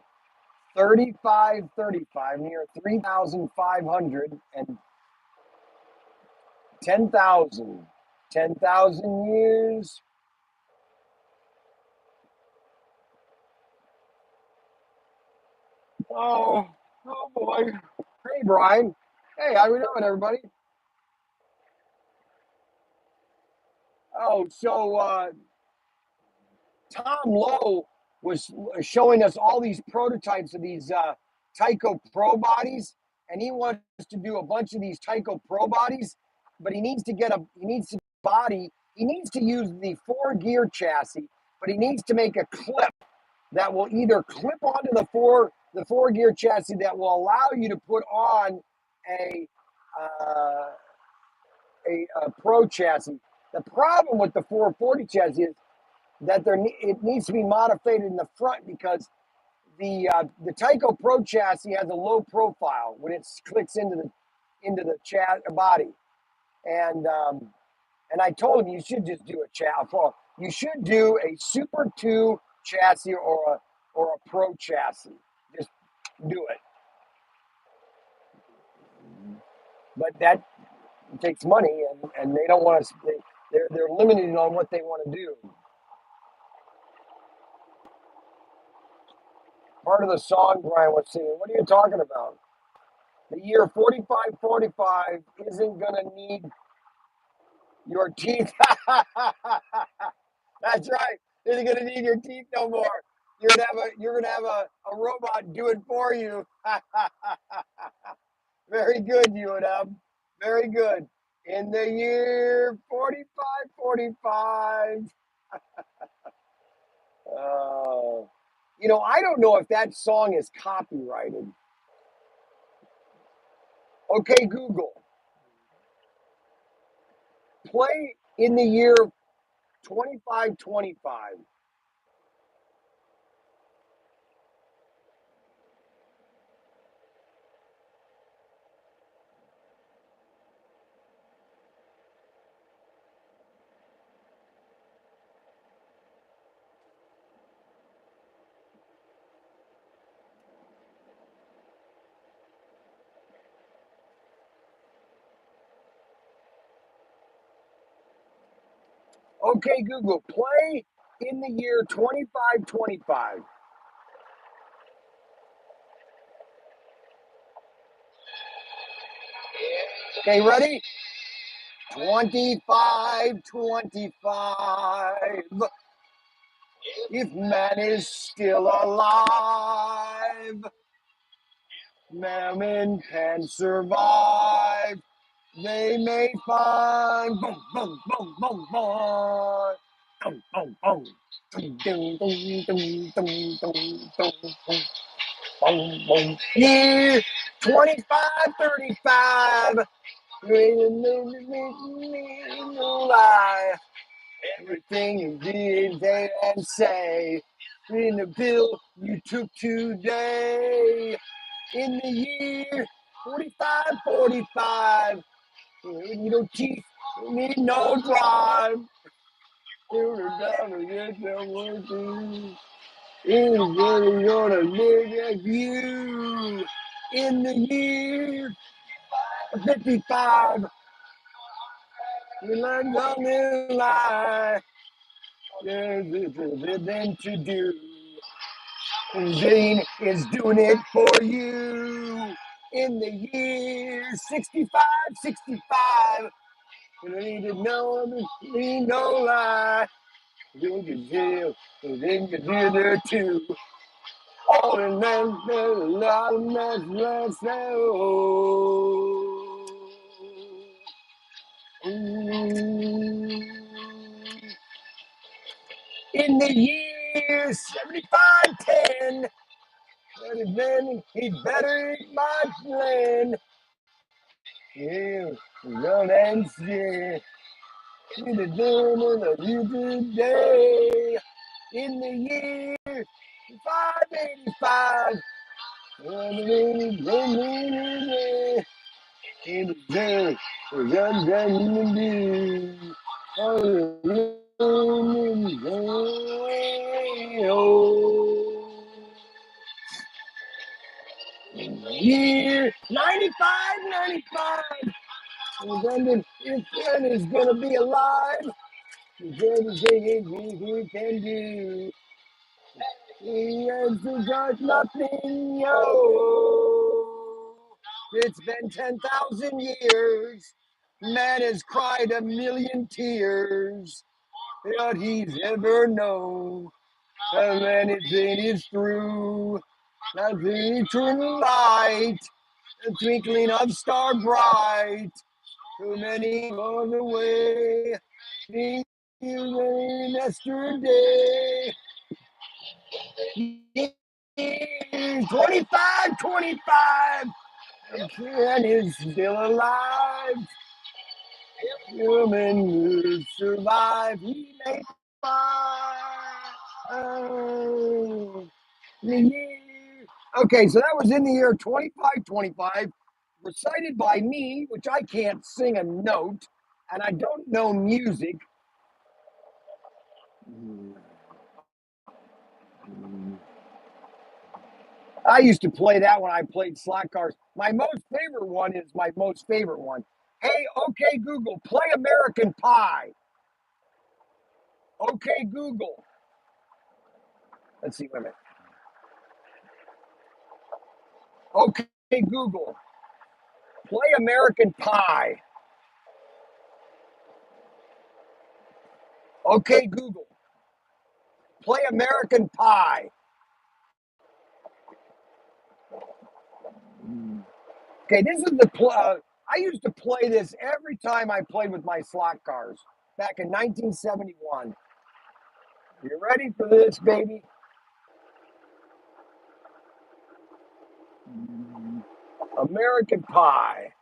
3535, near 3,500 and 10,000. 10,000 years. Oh, oh boy. Hey, Brian. Hey, how we doing, everybody? Oh, so Tom Lowe was showing us all these prototypes of these Tyco Pro bodies, and he wants to do a bunch of these Tyco Pro bodies, but he needs to body, he needs to use the 4 gear chassis, but he needs to make a clip that will either clip onto the four gear chassis that will allow you to put on a uh, a Pro chassis. The problem with the 440 chassis is that it needs to be modified in the front because the Tyco Pro chassis has a low profile when it clicks into the body, and and I told him you should just do a chassis. You should do a Super 2 chassis or a Pro chassis. Just do it. But that takes money, and they don't want to. They're limited on what they want to do. Part of the song Brian was singing. What are you talking about? The year 4545 isn't going to need your teeth. That's right. Isn't going to need your teeth no more. You're gonna have a robot do it for you. Very good, UNM. Very good. In the year 4545. Uh, I don't know if that song is copyrighted. Okay, Google, play in the year 2525. Okay, Google, play in the year 2525. Okay, ready? 2525. If man is still alive, mammon can survive. They may find boom, boom, boom, boom, boom. Boom, boom, boom. Dum, dum, dum, dum, dum, dum, dum, dum. Boom, boom. Year 2535. Lie. Everything you did say and say in the bill you took today. In the year 4545. You know, teeth need no drive. You're down to get them working. Is really gonna live like you in the year 55. You learn something lie. There's than to do. Jane is doing it for you. In the year 65, 65. You don't need to know me, no lie. You can do, then you do there too. All in man, there's a lot of men, let's know. In the year 75, 10, then he'd better eat my plan. Yeah, run and see. In the dawn of you today. In the year 585. In the day, year 95, 95. And then if Ben is gonna be alive, everything he can do. He has got nothing, yo. It's been 10,000 years. Man has cried a million tears. But he's ever known. And anything is through. That's the eternal light. The twinkling of star bright. Too many on the way. Yesterday. 25, 25. And is still alive. Human who survive. He may find the year. Okay, so that was in the year 2525, recited by me, which I can't sing a note, and I don't know music. I used to play that when I played slot cars. My most favorite one is my most favorite one. Hey, okay, Google, play American Pie. Okay, Google. Let's see, wait a minute. Okay, Google, play American Pie. Okay, Google, play American Pie. Okay, this is the I used to play this every time I played with my slot cars back in 1971. You ready for this, baby? American Pie.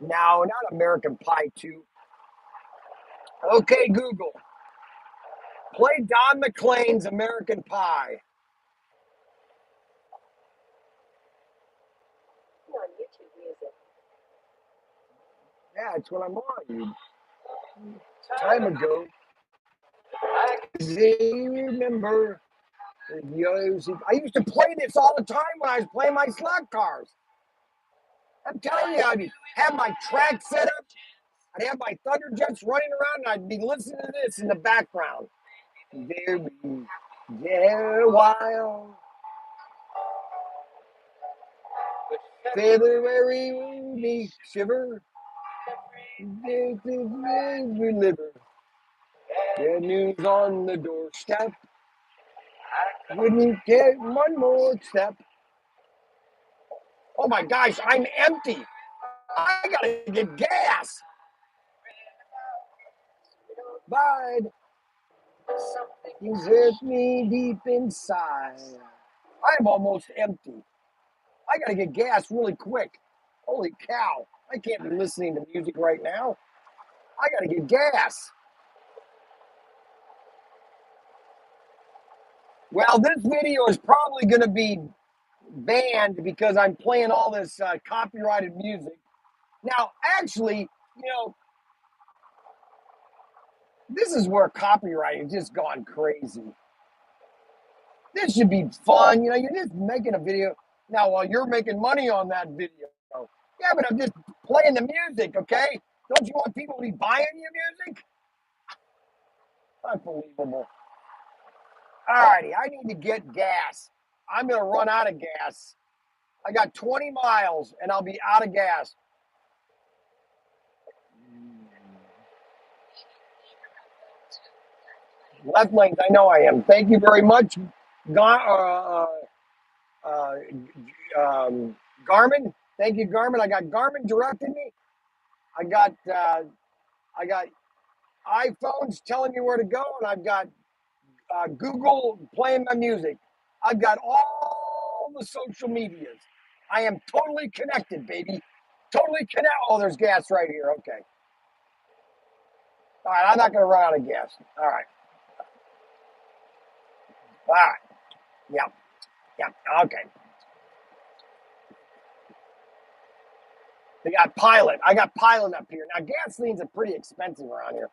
No, not American Pie 2. Okay, Google, play Don McLean's American Pie. Yeah, it's what I'm on. Time ago, I can remember. I used to play this all the time when I was playing my slot cars. I'm telling you, I'd have my track set up. I'd have my Thunder Jets running around, and I'd be listening to this in the background. There, there, while February me shiver, we liver. Good news on the doorstep. Wouldn't get one more step. Oh my gosh, I'm empty. I gotta get gas. Bye. Something's hurt me deep inside. I'm almost empty. I gotta get gas really quick. Holy cow. I can't be listening to music right now. I gotta get gas. Well, this video is probably gonna be banned because I'm playing all this copyrighted music. Now, actually, you know, this is where copyright has just gone crazy. This should be fun. You know, you're just making a video. Now, while you're making money on that video. Yeah, but I'm just playing the music, okay? Don't you want people to be buying your music? Unbelievable. All righty, I need to get gas. I'm going to run out of gas. I got 20 miles and I'll be out of gas. Left lanes, I know I am. Thank you very much, uh, Garmin. Thank you, Garmin. I got Garmin directing me. I got I got iPhones telling me where to go, and I've got Google playing my music. I've got all the social medias. I am totally connected, baby. Totally connect. Oh, there's gas right here. Okay. All right. I'm not going to run out of gas. All right. All right. Yep. Yep. Okay. They got Pilot. I got Pilot up here. Now, gasoline's are pretty expensive around here.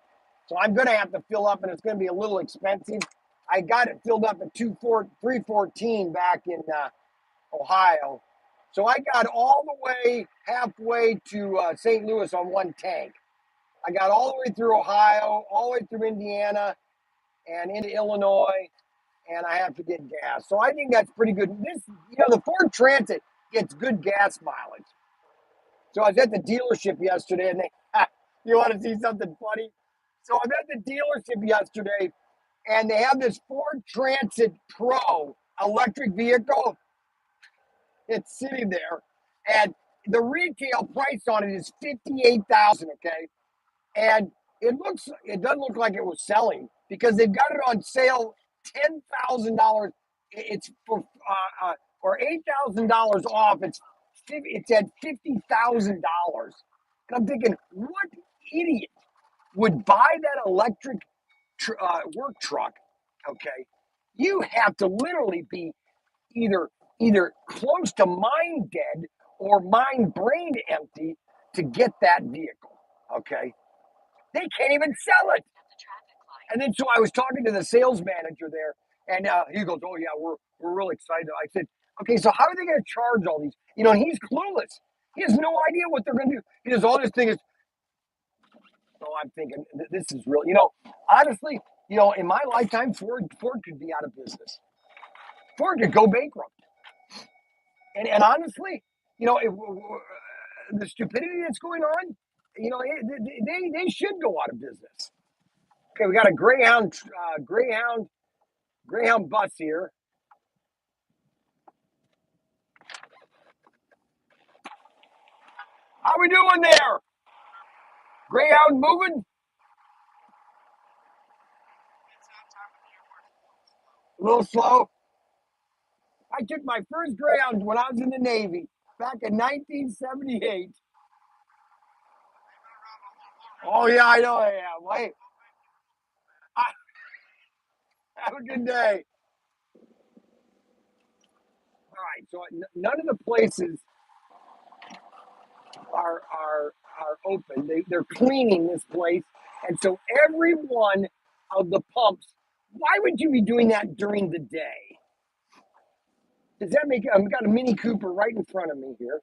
So I'm going to have to fill up, and it's going to be a little expensive. I got it filled up at 314 back in Ohio. So I got all the way halfway to St. Louis on one tank. I got all the way through Ohio, all the way through Indiana, and into Illinois, and I have to get gas. So I think that's pretty good. The Ford Transit gets good gas mileage. So I was at the dealership yesterday, and you want to see something funny? So I'm at the dealership yesterday, and they have this Ford Transit Pro electric vehicle. It's sitting there, and the retail price on it is 58,000. Okay, and it doesn't look like it was selling because they've got it on sale $10,000. It's for $8,000 off. It's at $50,000, and I'm thinking, what idiot would buy that electric work truck? Okay, you have to literally be either either close to mind dead or mind brain empty to get that vehicle. Okay, they can't even sell it. And then so I was talking to the sales manager there, and he goes, "Oh yeah, we're really excited." I said, "Okay, so how are they going to charge all these?" And he's clueless. He has no idea what they're going to do. He goes, "All this thing is." Oh, I'm thinking this is real. Honestly, in my lifetime, Ford could be out of business. Ford could go bankrupt. And honestly, the stupidity that's going on, they should go out of business. Okay, we got a Greyhound bus here. How we doing there? Greyhound moving? A little slow. I took my first Greyhound when I was in the Navy back in 1978. Oh yeah, I know I am. Wait, have a good day. All right, so none of the places are open. They're cleaning this place, and so every one of the pumps. Why would you be doing that during the day? Does that make? I've got a Mini Cooper right in front of me here.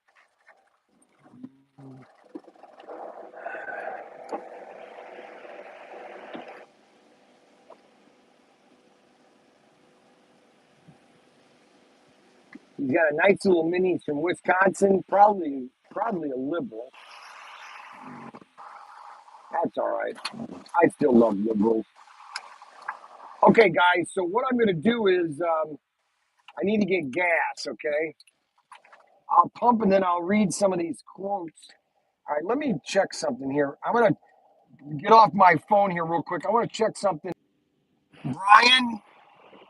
He's got a nice little Mini from Wisconsin, probably a liberal. That's all right. I still love liberals. Okay, guys. So what I'm going to do is I need to get gas. Okay, I'll pump and then I'll read some of these quotes. All right, let me check something here. I'm going to get off my phone here real quick. I want to check something. Brian,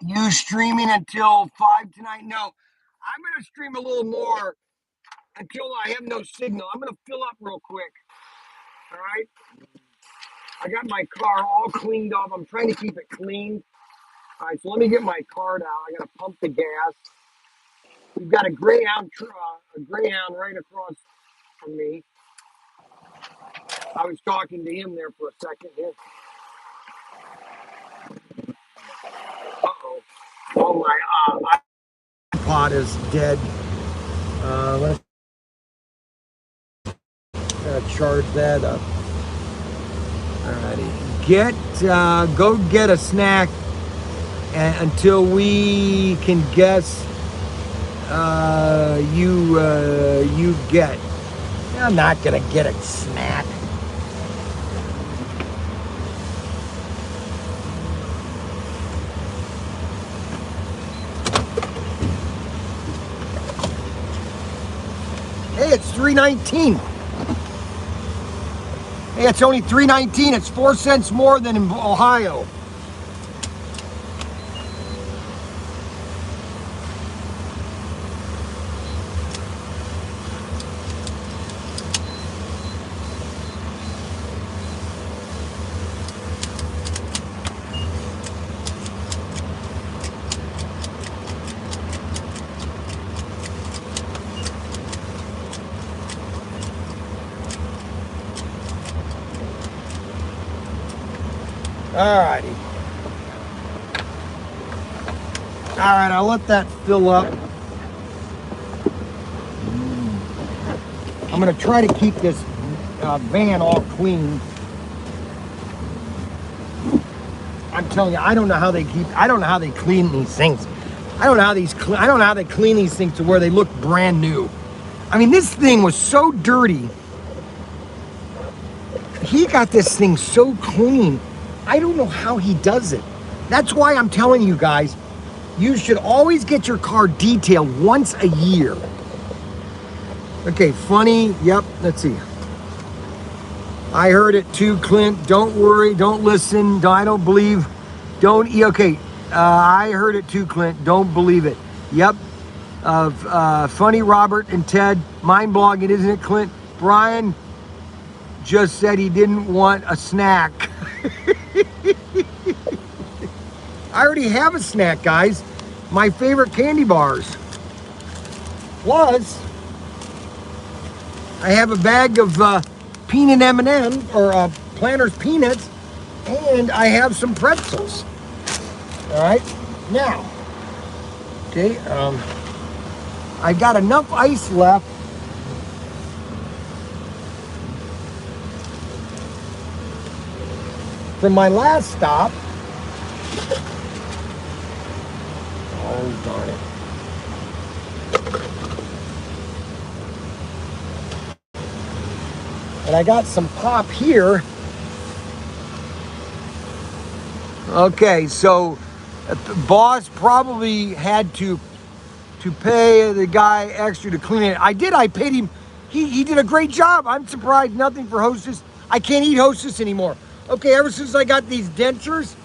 you streaming until 5 tonight? No, I'm going to stream a little more until I have no signal. I'm going to fill up real quick. All right. I got my car all cleaned up. I'm trying to keep it clean. All right, so let me get my card out. I got to pump the gas. We've got a Greyhound right across from me. I was talking to him there for a second. Uh oh. Oh, my iPod is dead. Let's charge that up. Alrighty. Go get a snack until we can guess you get. I'm not gonna get a snack. Hey, it's $3.19. Hey, it's only $3.19. It's 4 cents more than in Ohio. Alrighty. Alright, I'll let that fill up. I'm gonna try to keep this van all clean. I'm telling you, I don't know how they clean these things. I don't know how they clean these things to where they look brand new. I mean, this thing was so dirty. He got this thing so clean. I don't know how he does it. That's why I'm telling you guys, you should always get your car detailed once a year. Okay, funny. Yep, let's see. I heard it too, Clint. Don't worry. Don't listen. I don't believe. Okay, I heard it too, Clint. Don't believe it. Yep. Funny Robert and Ted. Mind blogging, isn't it, Clint? Brian just said he didn't want a snack. I already have a snack, guys. My favorite candy bars was, I have a bag of peanut M&M or Planters peanuts, and I have some pretzels. All right, now, okay, I got enough ice left from my last stop. Oh, darn it. And I got some pop here. Okay, so the boss probably had to pay the guy extra to clean it. I paid him. He did a great job. I'm surprised nothing for Hostess. I can't eat Hostess anymore. Okay, ever since I got these dentures,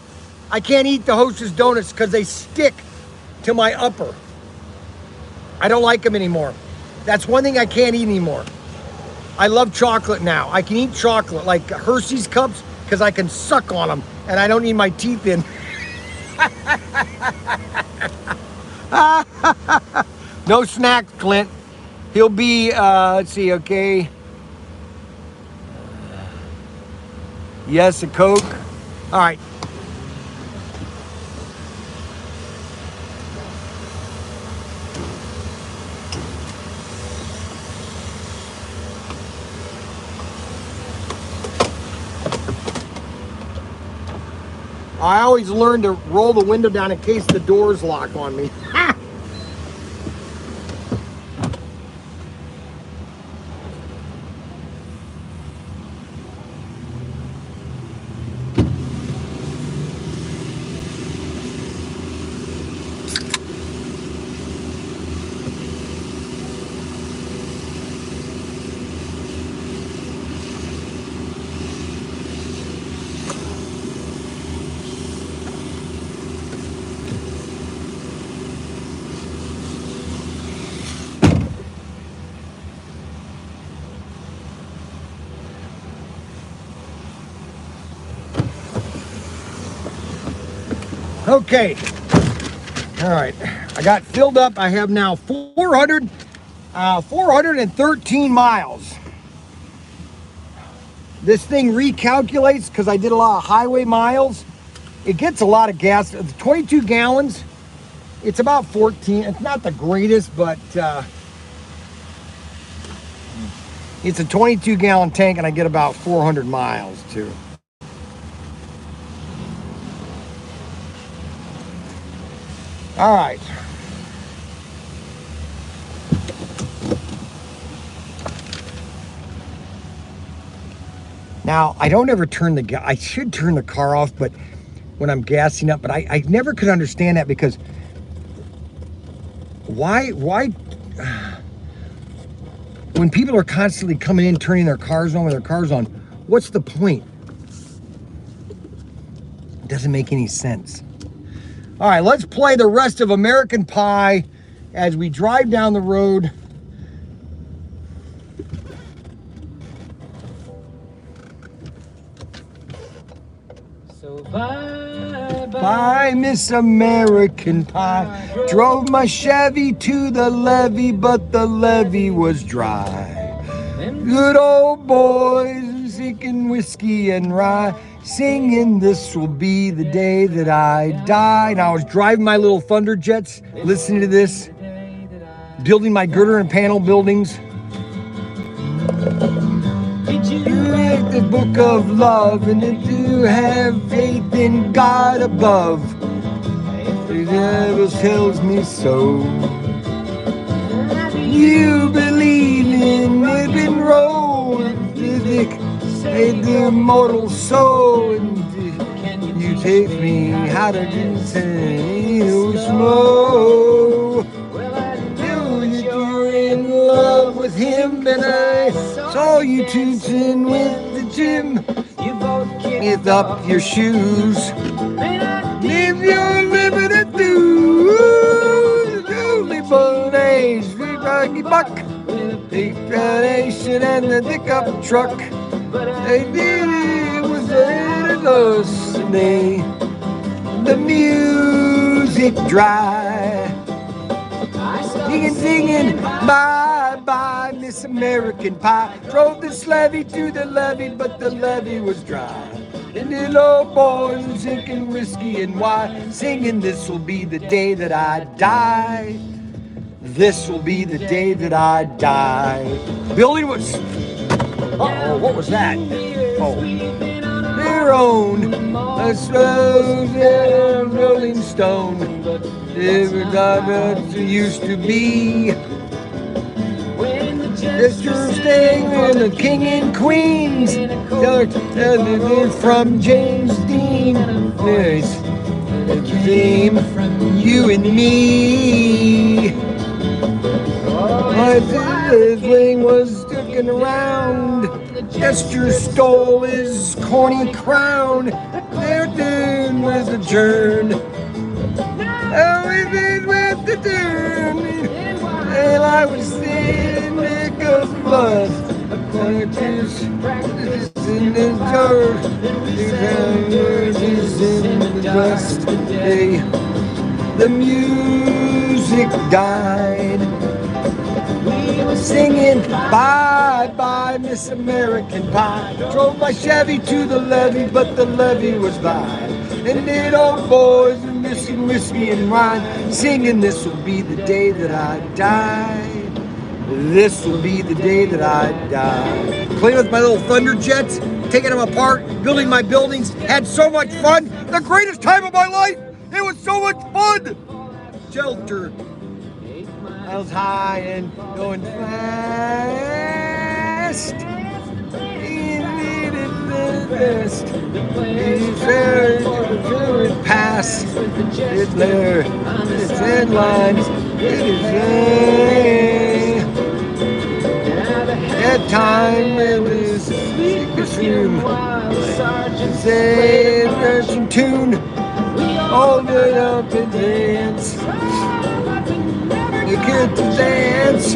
I can't eat the Hostess donuts because they stick to my upper. I don't like them anymore. That's one thing I can't eat anymore. I love chocolate now. I can eat chocolate like Hershey's cups because I can suck on them and I don't need my teeth in. No snacks, Clint. He'll be, let's see, okay. Yes, a Coke. All right. I always learn to roll the window down in case the doors lock on me. Okay. All right. I got filled up. I have now 413 miles. This thing recalculates because I did a lot of highway miles. It gets a lot of gas. It's 22 gallons. It's about 14. It's not the greatest, but it's a 22-gallon tank, and I get about 400 miles too. All right. Now, I don't ever turn I should turn the car off, but when I'm gassing up, but I never could understand that, because why, when people are constantly coming in, turning their cars on with their cars on, what's the point? It doesn't make any sense. All right, let's play the rest of American Pie as we drive down the road. So Bye, Miss American Pie. Drove my Chevy to the levee, but the levee was dry. Good old boys drinking whiskey and rye, singing "This will be the day that I die." And I was driving my little Thunderjets, listening to this, building my girder and panel buildings. You read the book of love, and if you have faith in God above, the devil tells me so. You believe in rock and roll, music saved the immortal soul, and you take me how to do slow. Know that you're in love with him, and I saw you tooting with the gym. Give up your shoes, live your limited dues. Only for days, ruggy buck, the explanation and the pickup truck. They did it with the ghosts, and the music dry. Singing, bye bye, Miss American Pie. Drove this levee to the levee, but the levee was dry. And little old boys were drinking whiskey and wine, singing, "This will be the day that I die. This will be the day that I die." Building was. Uh-oh, what was that? Oh. Their own, a slow Rolling Stone. Never got what it used to be. Mr. Staying with the king and queens. From James Dean. There's a theme from you and me. My sibling was sticking around. Jester stole his corny crown. Their tune was adjourned. Oh, it is with the turn. And I was saying because blood. Practice in the dirt. Is in the dust. Hey, the music died. We were singing, bye bye, Miss American Pie. Drove my Chevy to the levee, but the levee was by. And the old boys were missing whiskey and wine, singing, "This will be the day that I die. This will be the day that I die." Playing with my little Thunderjets, taking them apart, building my buildings, had so much fun. The greatest time of my life. It was so much fun. Shelter. I was high and going fast. Best. It pass. It's there. It's headlines. It is there. At time in this secret room, say Russian tune, hold it up and dance. You get to dance.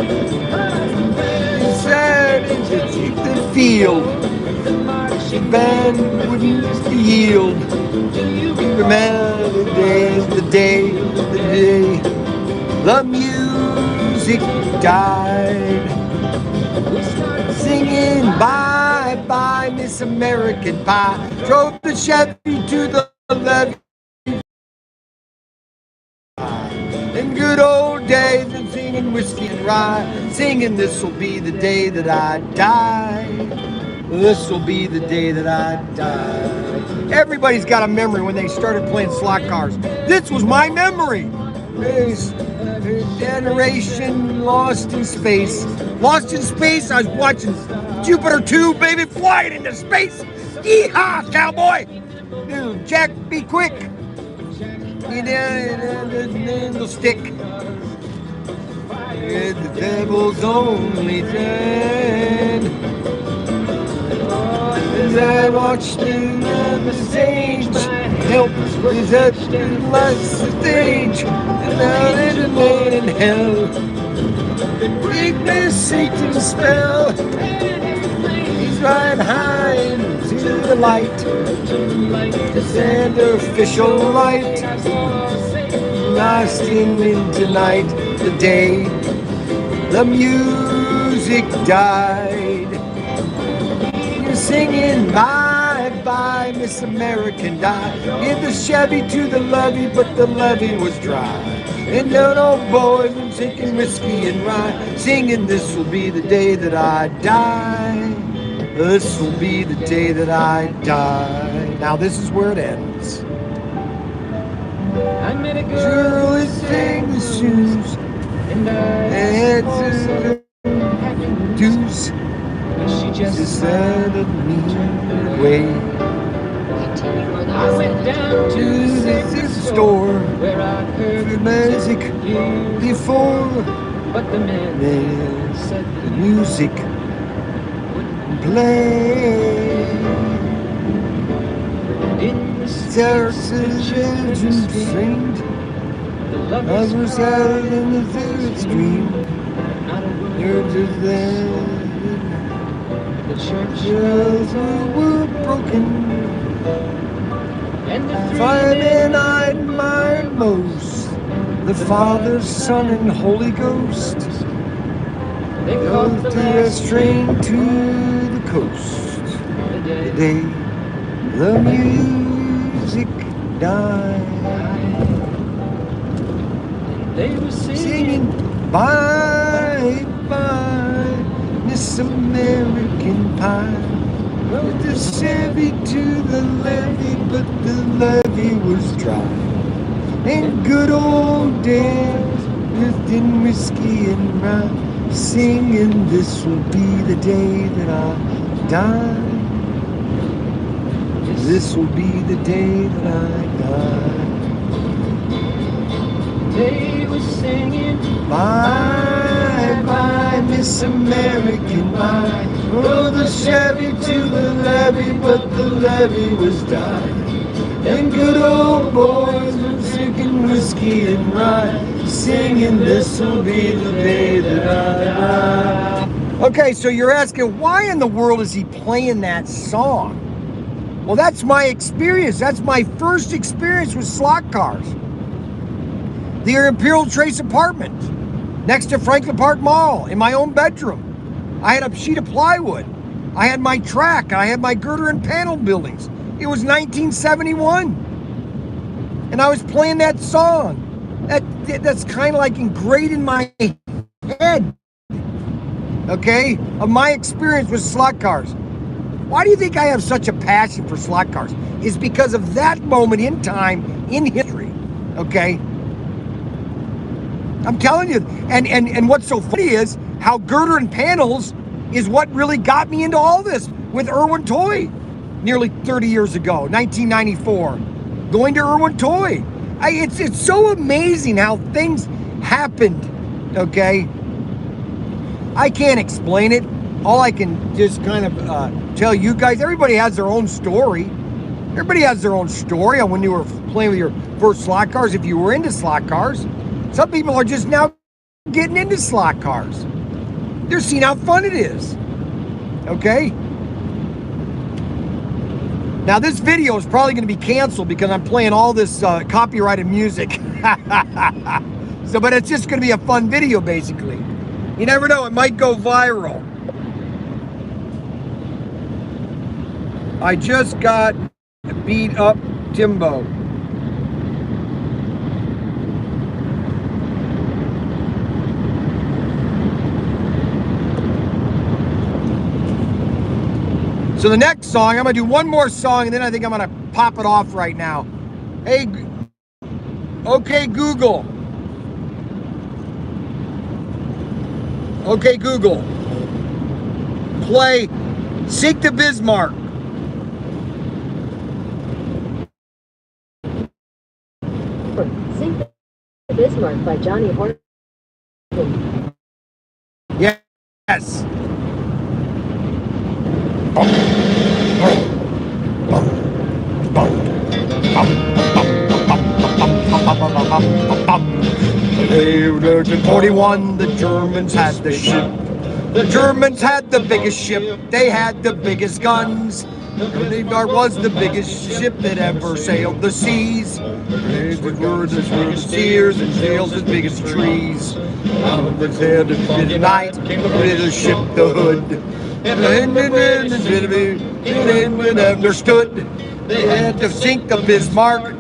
Inside into the field. The band wouldn't yield. Remember the day, the music died. Singing, bye bye, Miss American Pie. Drove the Chevy to the levee. good old days and singing whiskey and rye, singing this will be the day that I die. This will be the day that I die. Everybody's got a memory when they started playing slot cars. This was my memory. This generation lost in space. Lost in space, I was watching Jupiter 2, baby, flying into space. Yeehaw, cowboy! Dude, Jack, be quick. The stick. The devil's only friend. As I watched the stage, help is at the last stage, and now there's a man in hell. Weakness, Satan's spell. He's riding high into the light, the sacrificial light, lasting into night, the day the music died. You're singing bye bye, Miss American die. Give the Chevy to the levee, but the levee was dry. And young old boys were drinking whiskey and rye, singing this will be the day that I die. This will be the day that I die. Now this is where it ends. I met a girl with things shoes, and I had to deuce. She just said of me away. I went down to the store where I heard music before, but the man said the music wouldn't play. In the stairs, children sing. The lovers out in the third stream. They're just there. The churches were broken. And the five men I admired most, the Father, Son, and Holy Ghost, they caught the last train to the coast. The day the music died. They were singing bye bye, Miss American Pie. With the Chevy to the levee, but the levee was dry. And good old days, drinking whiskey and rye, singing this will be the day that I die. This will be the day that I die. They were singing bye bye, Miss American Pie. Oh, the Chevy to the levee, but the levee was dying. And good old boys were drinking whiskey and rye, singing this will be the day that I die. Okay, so you're asking, why in the world is he playing that song? Well, that's my experience. That's my first experience with slot cars. The Imperial Trace apartment next to Franklin Park Mall in my own bedroom. I had a sheet of plywood. I had my track. I had my girder and panel buildings. It was 1971. And I was playing that song. That's kind of like ingrained in my head, okay, of my experience with slot cars. Why do you think I have such a passion for slot cars? It's because of that moment in time in history, okay? I'm telling you, and what's so funny is how girder and panels is what really got me into all this with Irwin Toy nearly 30 years ago, 1994. Going to Irwin Toy. It's so amazing how things happened, okay? I can't explain it. All I can just kind of tell you guys, everybody has their own story. Everybody has their own story on when you were playing with your first slot cars, if you were into slot cars. Some people are just now getting into slot cars. They're seeing how fun it is, okay? Now this video is probably going to be canceled because I'm playing all this copyrighted music. But it's just going to be a fun video, basically. You never know, it might go viral. I just got beat up Timbo. So the next song, I'm gonna do one more song, and then I think I'm gonna pop it off right now. Hey, okay Google. Okay Google. Play Sink to Bismarck. Sink to Bismarck by Johnny Horton. Yes. In 41, the Germans had the ship. The Germans had the biggest ship. They had the biggest guns. The Dart was the biggest ship that ever sailed the seas. The words were seers and sails as big as trees. The sailed at night, the ship, the hood. And understood. They had to sink the Bismarck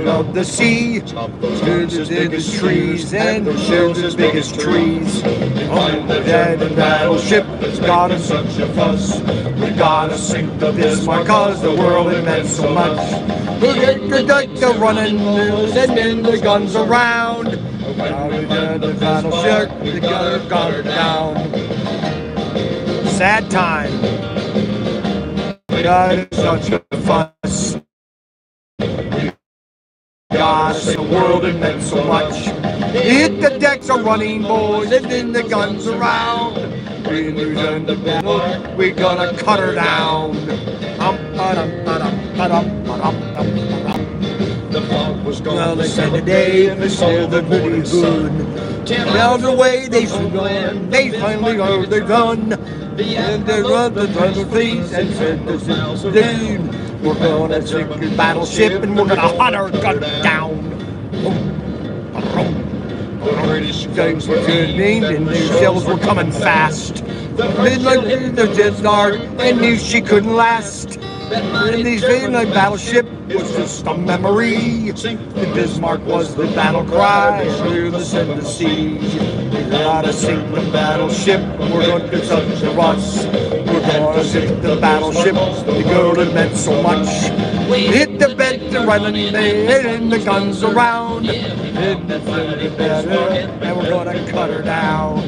of the sea. The biggest trees and the ships as big as trees. The battleship has got us such a fuss. We gotta sink the Bismarck cause the world had meant so much. We'll get the running and then the guns around. The battleship, we got her down. Sad time. God, such a fuss. God, the world had meant so much. Hit the decks are running, boys, and then the guns around. We lose in the battle, we gonna cut her down. The fog was gone. Well, they said today, and they saw the pretty hood. 10 miles away, they flew on. They finally heard the gun. And they run the things and said, "This is the day. We're gonna sink the battleship and we're gonna hunt her gun down." The British guns were turning and their shells were coming fast. The midnight, the dead start, and knew she couldn't last. And these like battleship was just a memory. The Bismarck was the battle cry, clear the sea. We gotta sink the battleship, we're gonna do such a rush. We're gonna sink the battleship, the girl that meant so much. We hit the bed, the running and the guns around. Hit the and we're gonna cut her down.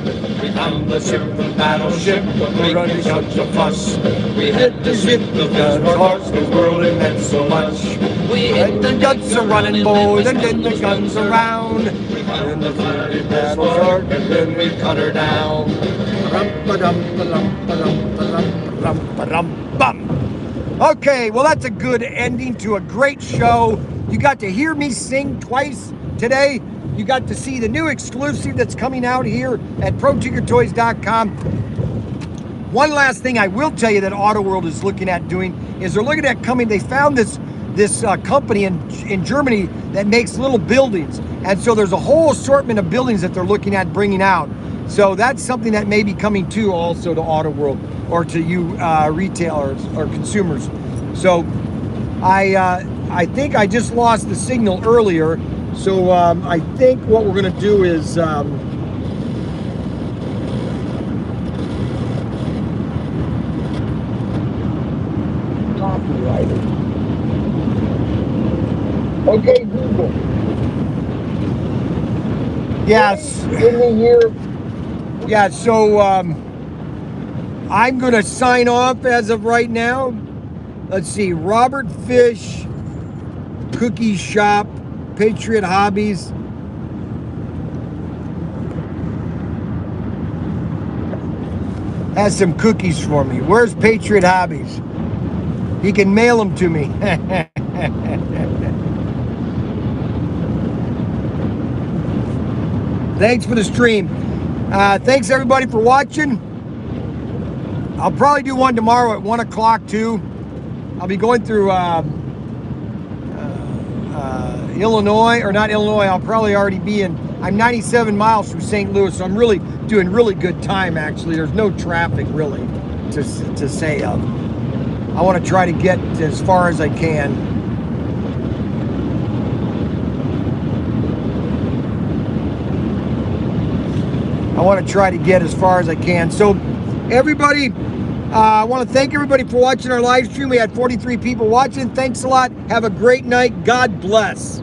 On the ship, the battleship, we're gonna be such a fuss. We hit the ship, the hearts, the world it meant so much. We hit the guns are running, boys, and then the guns around. And the battle's hard, and then we cut her down. Okay, well that's a good ending to a great show. You got to hear me sing twice today. You got to see the new exclusive that's coming out here at ProTinkerToys.com. One last thing I will tell you that Auto World is looking at doing is they're looking at coming. They found this company in Germany that makes little buildings, and so there's a whole assortment of buildings that they're looking at bringing out. So that's something that may be coming too, also to Auto World or to you retailers or consumers. So I think I just lost the signal earlier. So I think what we're going to do is copyrighted. Okay, Google. Yes. In the year. Yeah. So I'm going to sign off as of right now. Let's see. Robert Fish, Cookie Shop, Patriot Hobbies. Has some cookies for me. Where's Patriot Hobbies? He can mail them to me. Thanks for the stream. Thanks everybody for watching. I'll probably do one tomorrow at 1 o'clock too. I'll be going through Illinois, or not Illinois, I'll probably already be in, I'm 97 miles from St. Louis, so I'm really doing really good time actually. There's no traffic really to say of. I want to try to get as far as I can. I want to try to get as far as I can. So everybody, I want to thank everybody for watching our live stream. We had 43 people watching. Thanks a lot. Have a great night. God bless.